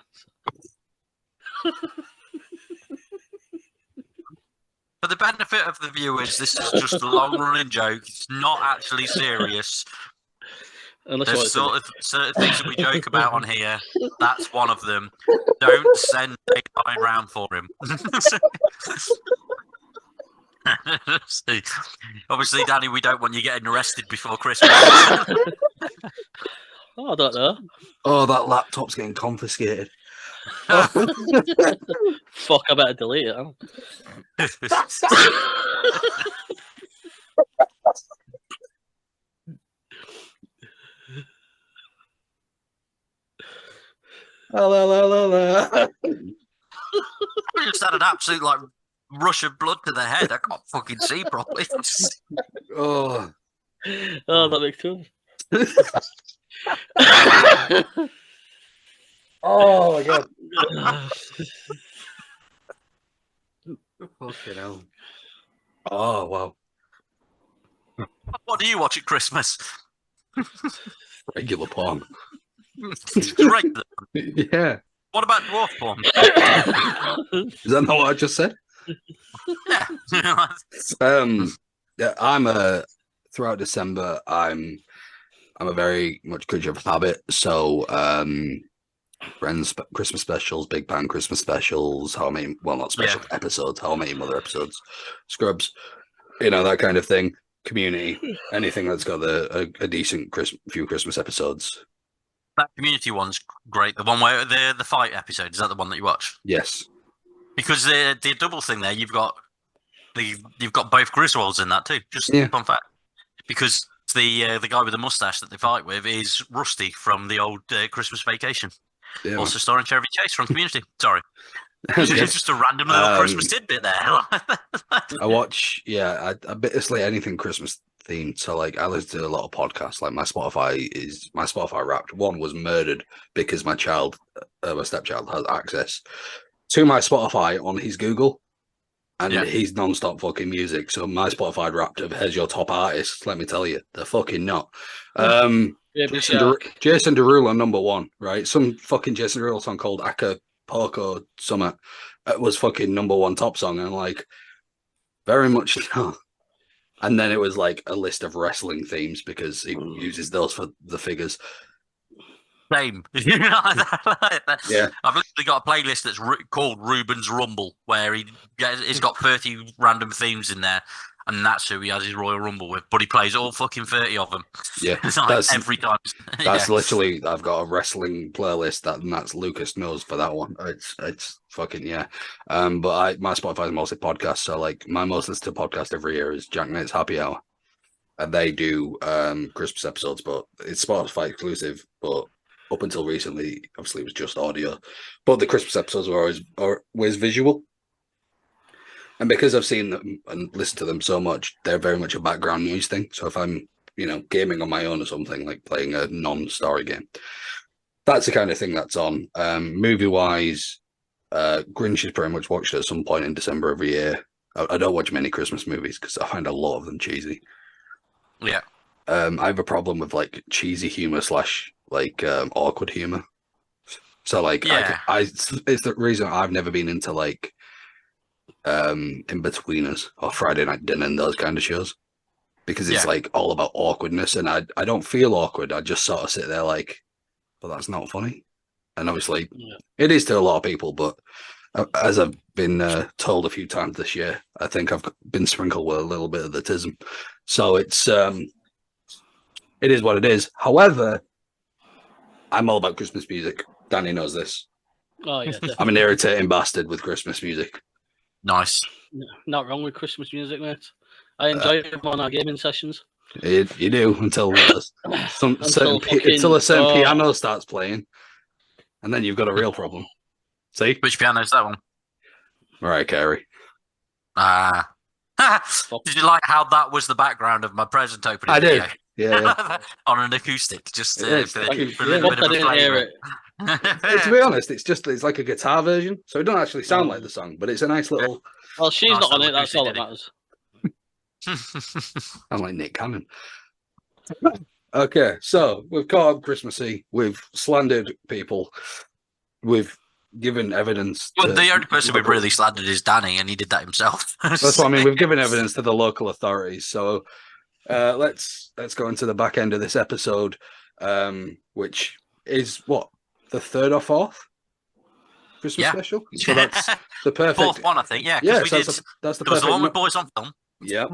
For the benefit of the viewers, this is just a long-running joke. It's not actually serious. There's certain things that we joke about on here. That's one of them. Don't send a line round for him. Obviously, Danny, we don't want you getting arrested before Christmas. Oh, I don't know. Oh, that laptop's getting confiscated. Fuck, I better delete it. Huh? I I just had an absolute rush of blood to the head. I can't fucking see properly. Oh, Oh, that makes sense. oh my god! Fucking hell! Oh wow! What do you watch at Christmas? Regular porn. Regular. Yeah. What about dwarf porn? Is that not what I just said? Yeah. Yeah. Throughout December. I'm a very much creature of habit. So, Friends Christmas specials, Big Bang Christmas specials, not special episodes, How I Met Your Mother episodes, Scrubs, that kind of thing. Community, anything that's got a decent few Christmas episodes. That Community one's great. The one where the fight episode, is that the one that you watch? Yes. Because the double thing there, you've got both Griswolds in that too. Just fun fact. Because the guy with the mustache that they fight with is Rusty from the old Christmas Vacation. Yeah, also starring Chevy Chase from Community. Sorry. It's just a random little Christmas tidbit there. I watch, basically anything Christmas themed. So like I listen to a lot of podcasts. Like my Spotify Wrapped. One was murdered because my stepchild has access to my Spotify on his Google, and he's non-stop fucking music. So my Spotify Wrapped of "Here's your top artists." Let me tell you, they're fucking not. Jason Derulo number one, right? Some fucking Jason Derulo song called Acapulco Summer was fucking number one top song, and like very much not. And then it was like a list of wrestling themes because he uses those for the figures. Same. I've literally got a playlist that's called Ruben's Rumble, where he's got 30 random themes in there, and that's who he has his Royal Rumble with. But he plays all fucking 30 of them. Yeah, that's every time. That's literally. I've got a wrestling playlist and that's Lucas knows for that one. It's fucking But my Spotify is mostly podcasts, so like my most listened to podcast every year is Jack Knight's Happy Hour, and they do Christmas episodes, but it's Spotify exclusive. But up until recently, obviously, it was just audio. But the Christmas episodes were always visual. And because I've seen them and listened to them so much, they're very much a background noise thing. So if I'm, gaming on my own or something, like playing a non-story game, that's the kind of thing that's on. Movie-wise, Grinch is pretty much watched at some point in December every year. I don't watch many Christmas movies because I find a lot of them cheesy. Yeah. I have a problem with like cheesy humor / awkward humor. So like, Yeah. it's the reason I've never been into like In-Betweeners or Friday Night Dinner and those kind of shows, because it's like all about awkwardness, and I don't feel awkward. I just sort of sit there like, but that's not funny. And obviously, it is to a lot of people, but as I've been told a few times this year, I think I've been sprinkled with a little bit of the tism. So it is what it is. However, I'm all about Christmas music. Danny knows this. Oh yeah, definitely. I'm an irritating bastard with Christmas music. Nice. Not wrong with Christmas music, mate. I enjoy them on our gaming sessions. You do until a certain piano starts playing, and then you've got a real problem. See? Which piano is that one? Right, Carey. Did you like how that was the background of my present opening? I video? did. Yeah. On an acoustic, just Yeah, for a little bit I of a didn't hear flavour. it. To be honest, it's like a guitar version, so it don't actually sound like the song, but it's a nice little. Well, she's Nice not on little it. That's all that acoustic, matters. I'm like Nick Cannon. Okay, so we've called Christmassy, we've slandered people, we've given evidence. Well, the only person we've really slandered is Danny, and he did that himself. That's what I mean. We've given evidence to the local authorities. So let's go into the back end of this episode, which is what, the third or fourth Christmas special. So that's the perfect fourth one, I think. Yeah, Yeah, we so did. that's the There was perfect. the one with Boys on Film. Yeah,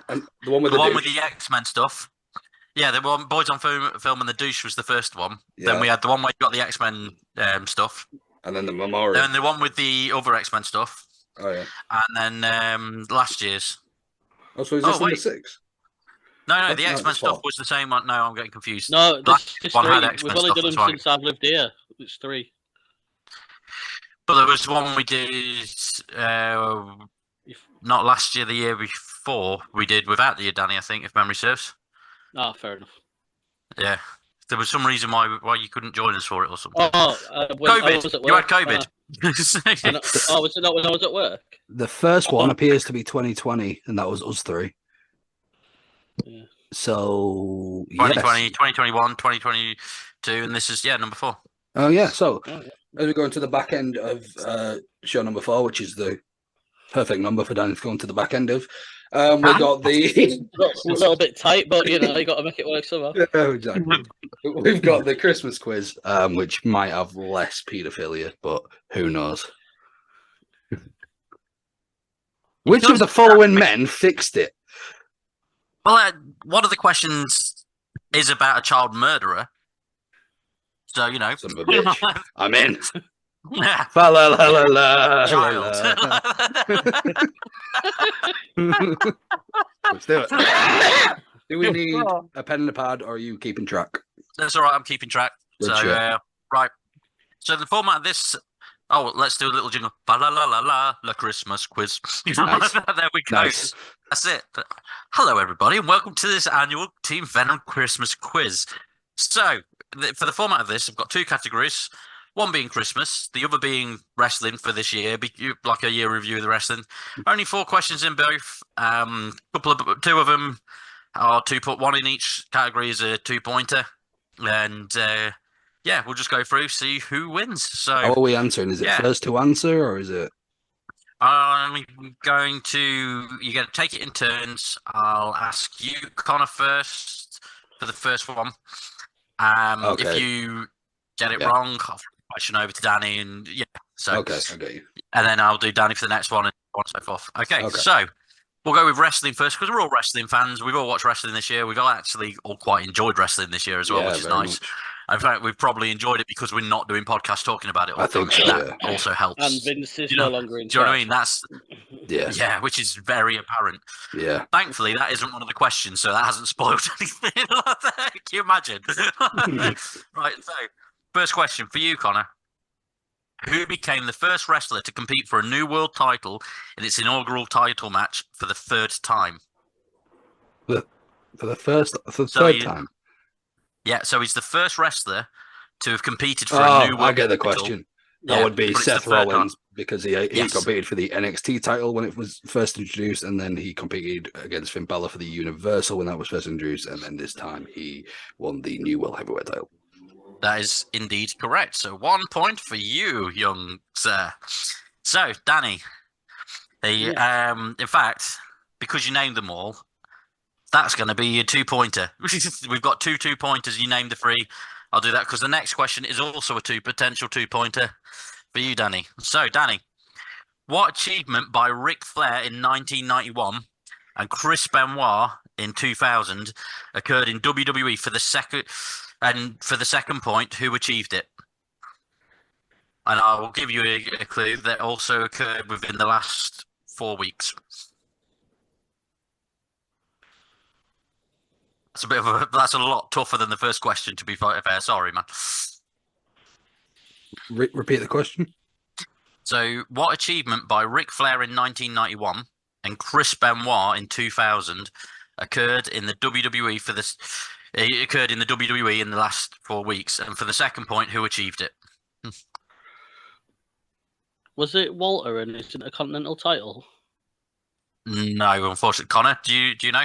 and the one with The the, one with douche. the X-Men stuff. Yeah, the one Boys on Film and the douche was the first one. Yeah. Then we had the one where you got the X-Men stuff. And then the memorial. Then the one with the other X-Men stuff. Oh yeah. And then last year's. Oh, so is this number 6? No, the No, X-Men it's stuff 4. was the same one. No, I'm getting confused. No, Last this is one had 3. X-Men We've only stuff, done them that's right. since I've lived here. It's 3. But there was one we did not last year, the year before we did without the Danny, I think, if memory serves. Ah, fair enough. Yeah. There was some reason why you couldn't join us for it or something. When I was COVID. at You had work, COVID. was it not when I was at work? The first one appears to be 2020, and that was us 3. Yeah. So 2020, yes. 2021, 2022, and this is number 4. Oh yeah. So Oh, yeah. as we go into the back end of show number 4, which is the perfect number for Danny to go into the back end of, we got the A little bit tight, but you got to make it work somehow. Yeah, exactly. We've got the Christmas quiz, which might have less paedophilia, but who knows? Which of the following men fixed it? Well, one of the questions is about a child murderer. So, Son of a bitch. I'm in. Yeah. Fa la la la la, Child. la, la. Let's do it. Do we need a pen and a pad, or are you keeping track? That's all right. I'm keeping track. Good So, shit. right. So the format of this. Oh, let's do a little jingle. Ba la la la la, la Christmas quiz. Nice. There we go. Nice. That's it. Hello, everybody, and welcome to this annual Team Venom Christmas quiz. So, for the format of this, I've got 2 categories. One being Christmas, the other being wrestling for this year, like a year review of the wrestling. Only 4 questions in both. 2 of them are 2-point, 1 in each category is a 2-pointer, and we'll just go through, see who wins. So, How are we answering? Is it first to answer, or is it? I'm going to. You're going to take it in turns. I'll ask you, Conor, first for the first one. Okay. If you get it wrong, I'll question over to Danny, and so Okay, I got you. and then I'll do Danny for the next one, and so forth. Okay, so we'll go with wrestling first because we're all wrestling fans. We've all watched wrestling this year. We've all actually all quite enjoyed wrestling this year as well, which is very nice. much. In fact, we've probably enjoyed it because we're not doing podcasts talking about it all I the time. think so, That also helps. And Vince is You know- no longer in Do you know what I charge. mean? That's Yes. Yeah, which is very apparent. Yeah. Thankfully, that isn't one of the questions, so that hasn't spoiled anything. Can you imagine? Right, so first question for you, Connor. Who became the first wrestler to compete for a new world title in its inaugural title match for the third time? For the So third time. Yeah, so he's the first wrestler to have competed for a Oh, new world I get the title. question. That Yeah, would be but it's the Seth third time. Rollins because he Yes. competed for the NXT title when it was first introduced, and then he competed against Finn Balor for the Universal when that was first introduced, and then this time he won the New World Heavyweight title. That is indeed correct. So 1 point for you, young sir. So, Danny, in fact, because you named them all, that's going to be your 2-pointer. We've got two 2-pointers. You named the 3. I'll do that because the next question is also a potential 2-pointer for you, Danny. So, Danny, what achievement by Ric Flair in 1991 and Chris Benoit in 2000 occurred in WWE for the second? And for the second point, who achieved it? And I will give you a clue that also occurred within the last 4 weeks. That's a lot tougher than the first question, to be fair. Sorry, man. Repeat the question. So, what achievement by Ric Flair in 1991 and Chris Benoit in 2000 occurred in the WWE for this? It occurred in the WWE in the last 4 weeks. And for the second point, who achieved it? Was it Walter and his Intercontinental title? No, unfortunately. Connor, do you know?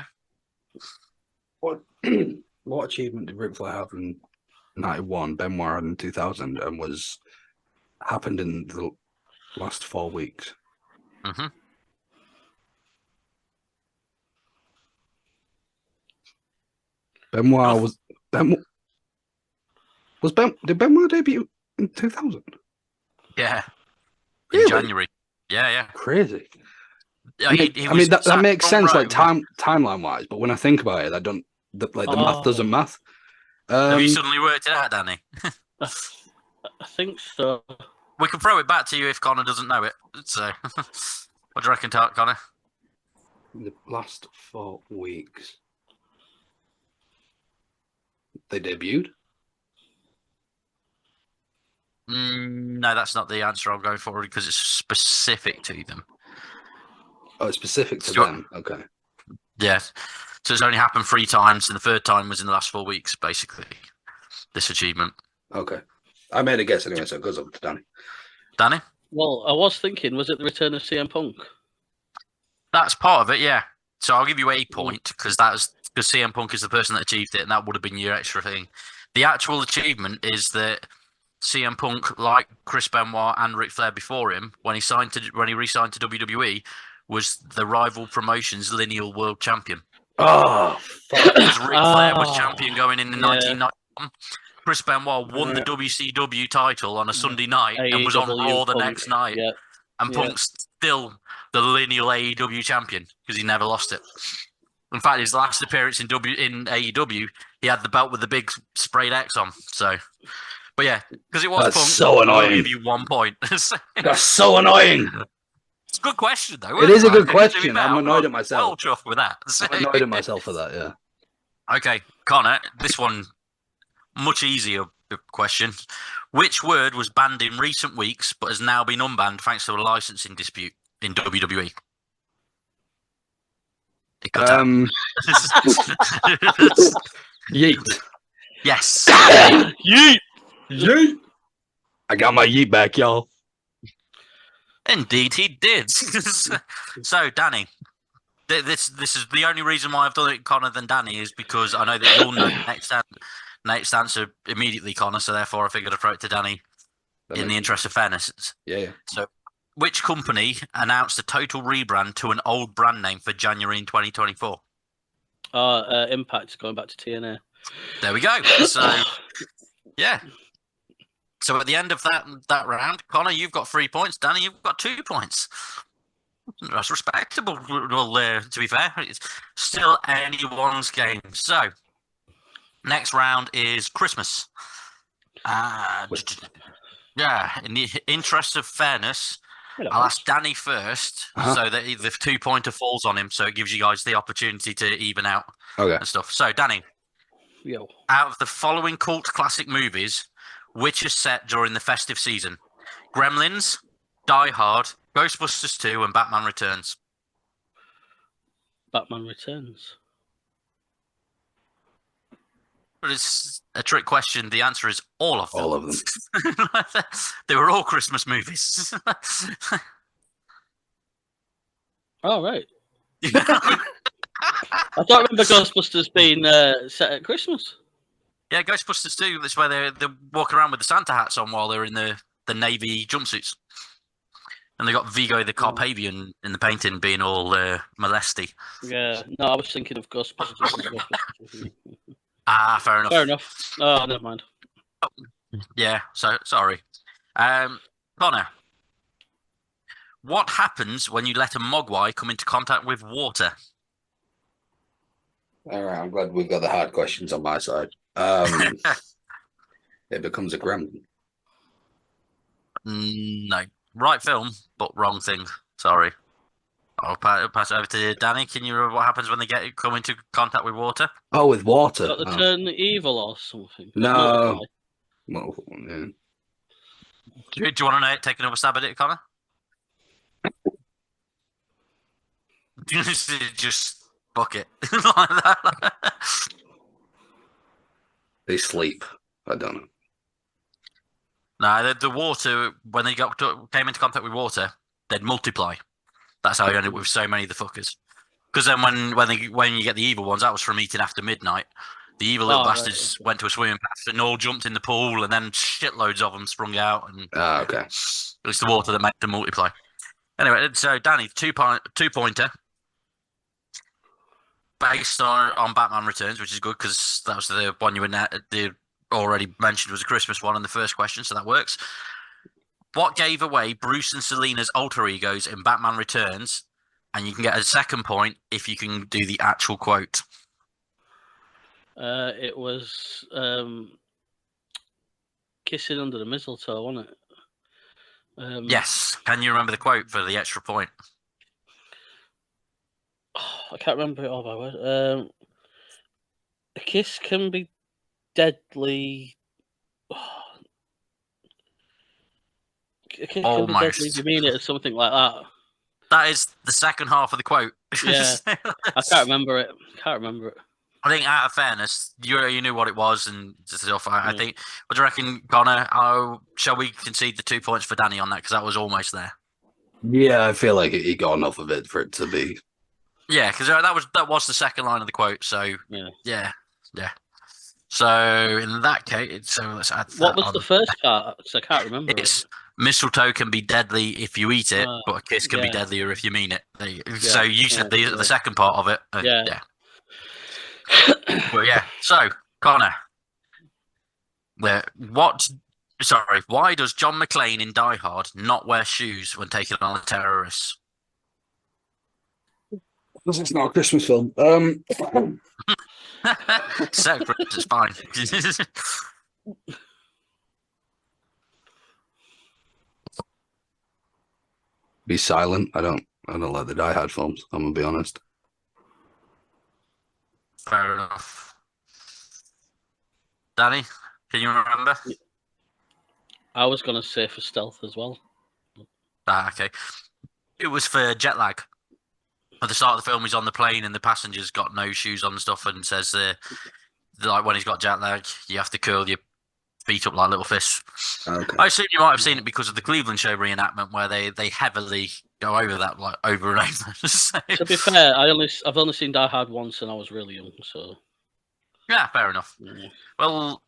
What achievement did Ric Flair have in 91, Benoit in 2000, and happened in the last 4 weeks? Mm-hmm. Benoit did Benoit debut in 2000? Yeah. Really? In January. Yeah. Crazy. Yeah, I mean that makes sense, like time. timeline wise, but when I think about it, the math doesn't math. Have you suddenly worked it out, Danny? I think so. We can throw it back to you if Connor doesn't know it. So, what do you reckon, Connor? The last 4 weeks, they debuted. No, that's not the answer I'm going for because it's specific to them. Oh, it's specific to Sure. them. Okay. Yes. So it's only happened 3 times, and the third time was in the last 4 weeks, basically. This achievement. Okay. I made a guess anyway, so it goes over to Danny. Danny? Well, I was thinking, was it the return of CM Punk? That's part of it, yeah. So I'll give you a point because CM Punk is the person that achieved it, and that would have been your extra thing. The actual achievement is that CM Punk, like Chris Benoit and Ric Flair before him, when he re-signed to WWE, was the rival promotion's lineal world champion. Oh, fuck. Because Ric Flair was champion going in 1991. Chris Benoit won the WCW title on a Sunday night and was on Raw the next night. Yeah. And Punk's still the lineal AEW champion because he never lost it. In fact, his last appearance in AEW, he had the belt with the big sprayed X on. So, but yeah, because it was That's Punk, so annoying. I'll give you 1 point. That's so annoying. It's a good question, though. It is a good To be question. fair, I'm annoyed at well myself. chuffed with that. I'm annoyed at myself for that, yeah. Okay, Connor, this one, much easier question. Which word was banned in recent weeks but has now been unbanned thanks to a licensing dispute in WWE? It cut out. Yeet. Yes. Yeet! Yeet. I got my yeet back, y'all. Indeed, he did. So, Danny, this is the only reason why I've done it, Connor, than Danny, is because I know that you'll know the next answer immediately, Connor. So therefore, I figured I'd throw it to Danny in the interest of fairness. Yeah. So, which company announced a total rebrand to an old brand name for January in 2024? Impact, going back to TNA. There we go. So, yeah. So at the end of that round, Connor, you've got 3 points. Danny, you've got 2 points. That's respectable. Well, to be fair, it's still anyone's game. So, next round is Christmas. Yeah, in the interest of fairness, I'll ask Danny first, so that the 2-pointer falls on him, so it gives you guys the opportunity to even out and stuff. So, Danny, out of the following cult classic movies, which is set during the festive season? Gremlins, Die Hard, Ghostbusters 2, and Batman Returns. Batman Returns. But it's a trick question. The answer is all of them. All of them. They were all Christmas movies. Oh, right. I don't remember Ghostbusters being set at Christmas. Yeah, Ghostbusters 2, that's where they walk around with the Santa hats on while they're in the navy jumpsuits. And they got Vigo the Carpathian in the painting being all molesty. Yeah, no, I was thinking of Ghostbusters. Fair enough. Fair enough. Oh, never mind. Yeah, so sorry. Conor, what happens when you let a mogwai come into contact with water? All right, I'm glad we've got the hard questions on my side. It becomes a gremlin. No. Right film, but wrong thing. Sorry. I'll pass it over to Danny. Can you remember what happens when they come into contact with water? Oh, with water. Got to turn evil or something. No. Well, yeah. Do you want to take another stab at it, Conor? Just book it like that. They sleep. I don't know. No, the water, when they came into contact with water, they'd multiply. That's how you end up with so many of the fuckers. Because then when you get the evil ones, that was from eating after midnight. The evil little bastards went to a swimming bath and all jumped in the pool, and then shitloads of them sprung out. And okay. It's the water that made them multiply. Anyway, so Danny, 2-pointer. Based on Batman Returns, which is good because that was the one you already mentioned was a Christmas one in the first question, so that works. What gave away Bruce and Selina's alter egos in Batman Returns? And you can get a second point if you can do the actual quote. It was kissing under the mistletoe, wasn't it? Yes. Can you remember the quote for the extra point? I can't remember it all by word. A kiss can be deadly. A kiss can be deadly if you mean it, or something like that. That is the second half of the quote. Yeah, I can't remember it. I think, out of fairness, you knew what it was and stuff. I think. What do you reckon, Conor? Shall we concede the 2 points for Danny on that because that was almost there? Yeah, I feel like he got enough of it for it to be. Yeah, because that was the second line of the quote. So yeah. So in that case, so let's add. What was the first part? I can't remember. It's mistletoe can be deadly if you eat it, but a kiss can be deadlier if you mean it. So you said the second part of it. Yeah. But yeah. So Conor, why does John McClane in Die Hard not wear shoes when taking on the terrorists? Because it's not a Christmas film. Separate, it's fine. Be silent. I don't like the Die Hard films. I'm gonna be honest. Fair enough. Danny, can you remember? I was gonna say for stealth as well. Okay. It was for jet lag. At the start of the film, he's on the plane and the passenger's got no shoes on and stuff, and says, like when he's got jet lag, you have to curl your feet up like little fists. Okay. I assume you might have seen it because of the Cleveland show reenactment, where they heavily go over that like over and over. So, to be fair, I've only seen Die Hard once, and I was really young, so. Yeah, fair enough. Yeah. Well,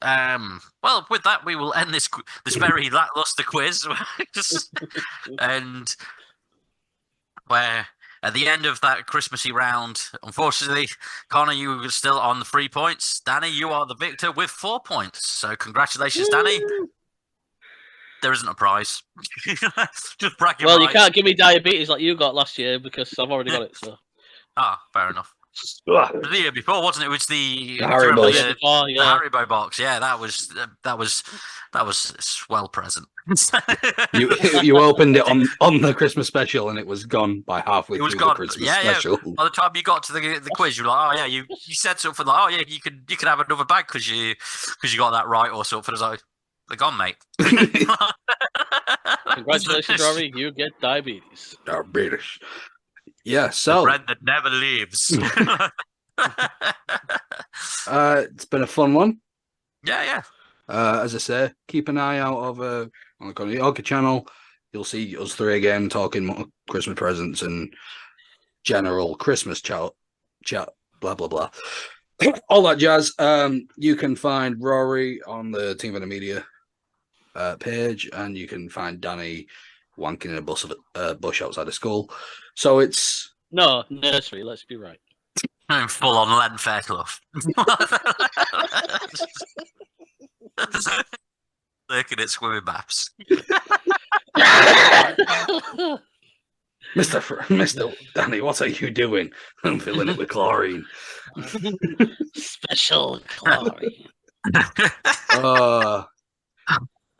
with that, we will end this very lackluster quiz, and where. At the end of that Christmassy round, unfortunately, Conor, you were still on the 3 points. Danny, you are the victor with 4 points. So congratulations, Danny. There isn't a prize. Just bragging Well, rights. you can't give me diabetes like you got last year because I've already got it. So. Fair enough. It was the year before, wasn't it? It was the Haribo. The year before, the yeah. Haribo box. Yeah, that was a swell present. You opened it on the Christmas special and it was gone by halfway It was through gone. the Christmas special. By the time you got to the quiz, you were like, "Oh yeah, you said something like, oh yeah, you can have another bag because you got that right or something." I was like, "They're gone, mate." Congratulations, Rory. You get diabetes. Diabetes. Yeah, The so bread that never leaves. it's been a fun one. Yeah. As I say, keep an eye out on the Conor Yoga channel. You'll see us three again talking more Christmas presents and general Christmas chat, blah blah blah, all that jazz. You can find Rory on the Team Venom Media page, and you can find Danny wanking in a bush outside of school. So it's nursery. Let's be right. I'm full on Len Fairclough. Looking at swimming baths. Mr. Danny, what are you doing? I'm filling it with chlorine. Special chlorine.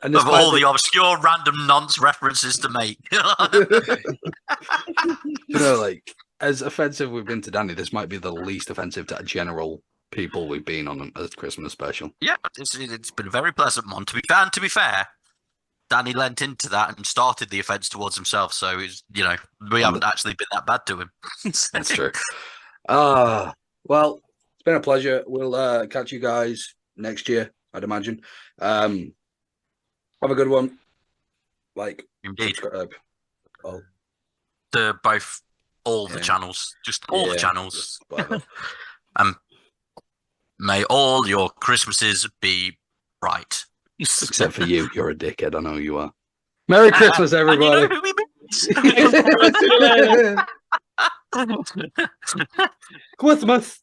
And Of all the obscure random nonce references to make. Like, as offensive we've been to Danny, this might be the least offensive to general people we've been on a Christmas special. Yeah, it's been a very pleasant one. To be fair, Danny lent into that and started the offence towards himself. So we haven't actually been that bad to him. That's true. Well, it's been a pleasure. We'll catch you guys next year, I'd imagine. Have a good one. Indeed. Subscribe. To all the channels, just all the channels. May all your Christmases be bright. Except for you. You're a dickhead. I know you are. Merry Christmas, everybody. And you know who we meet. Christmas.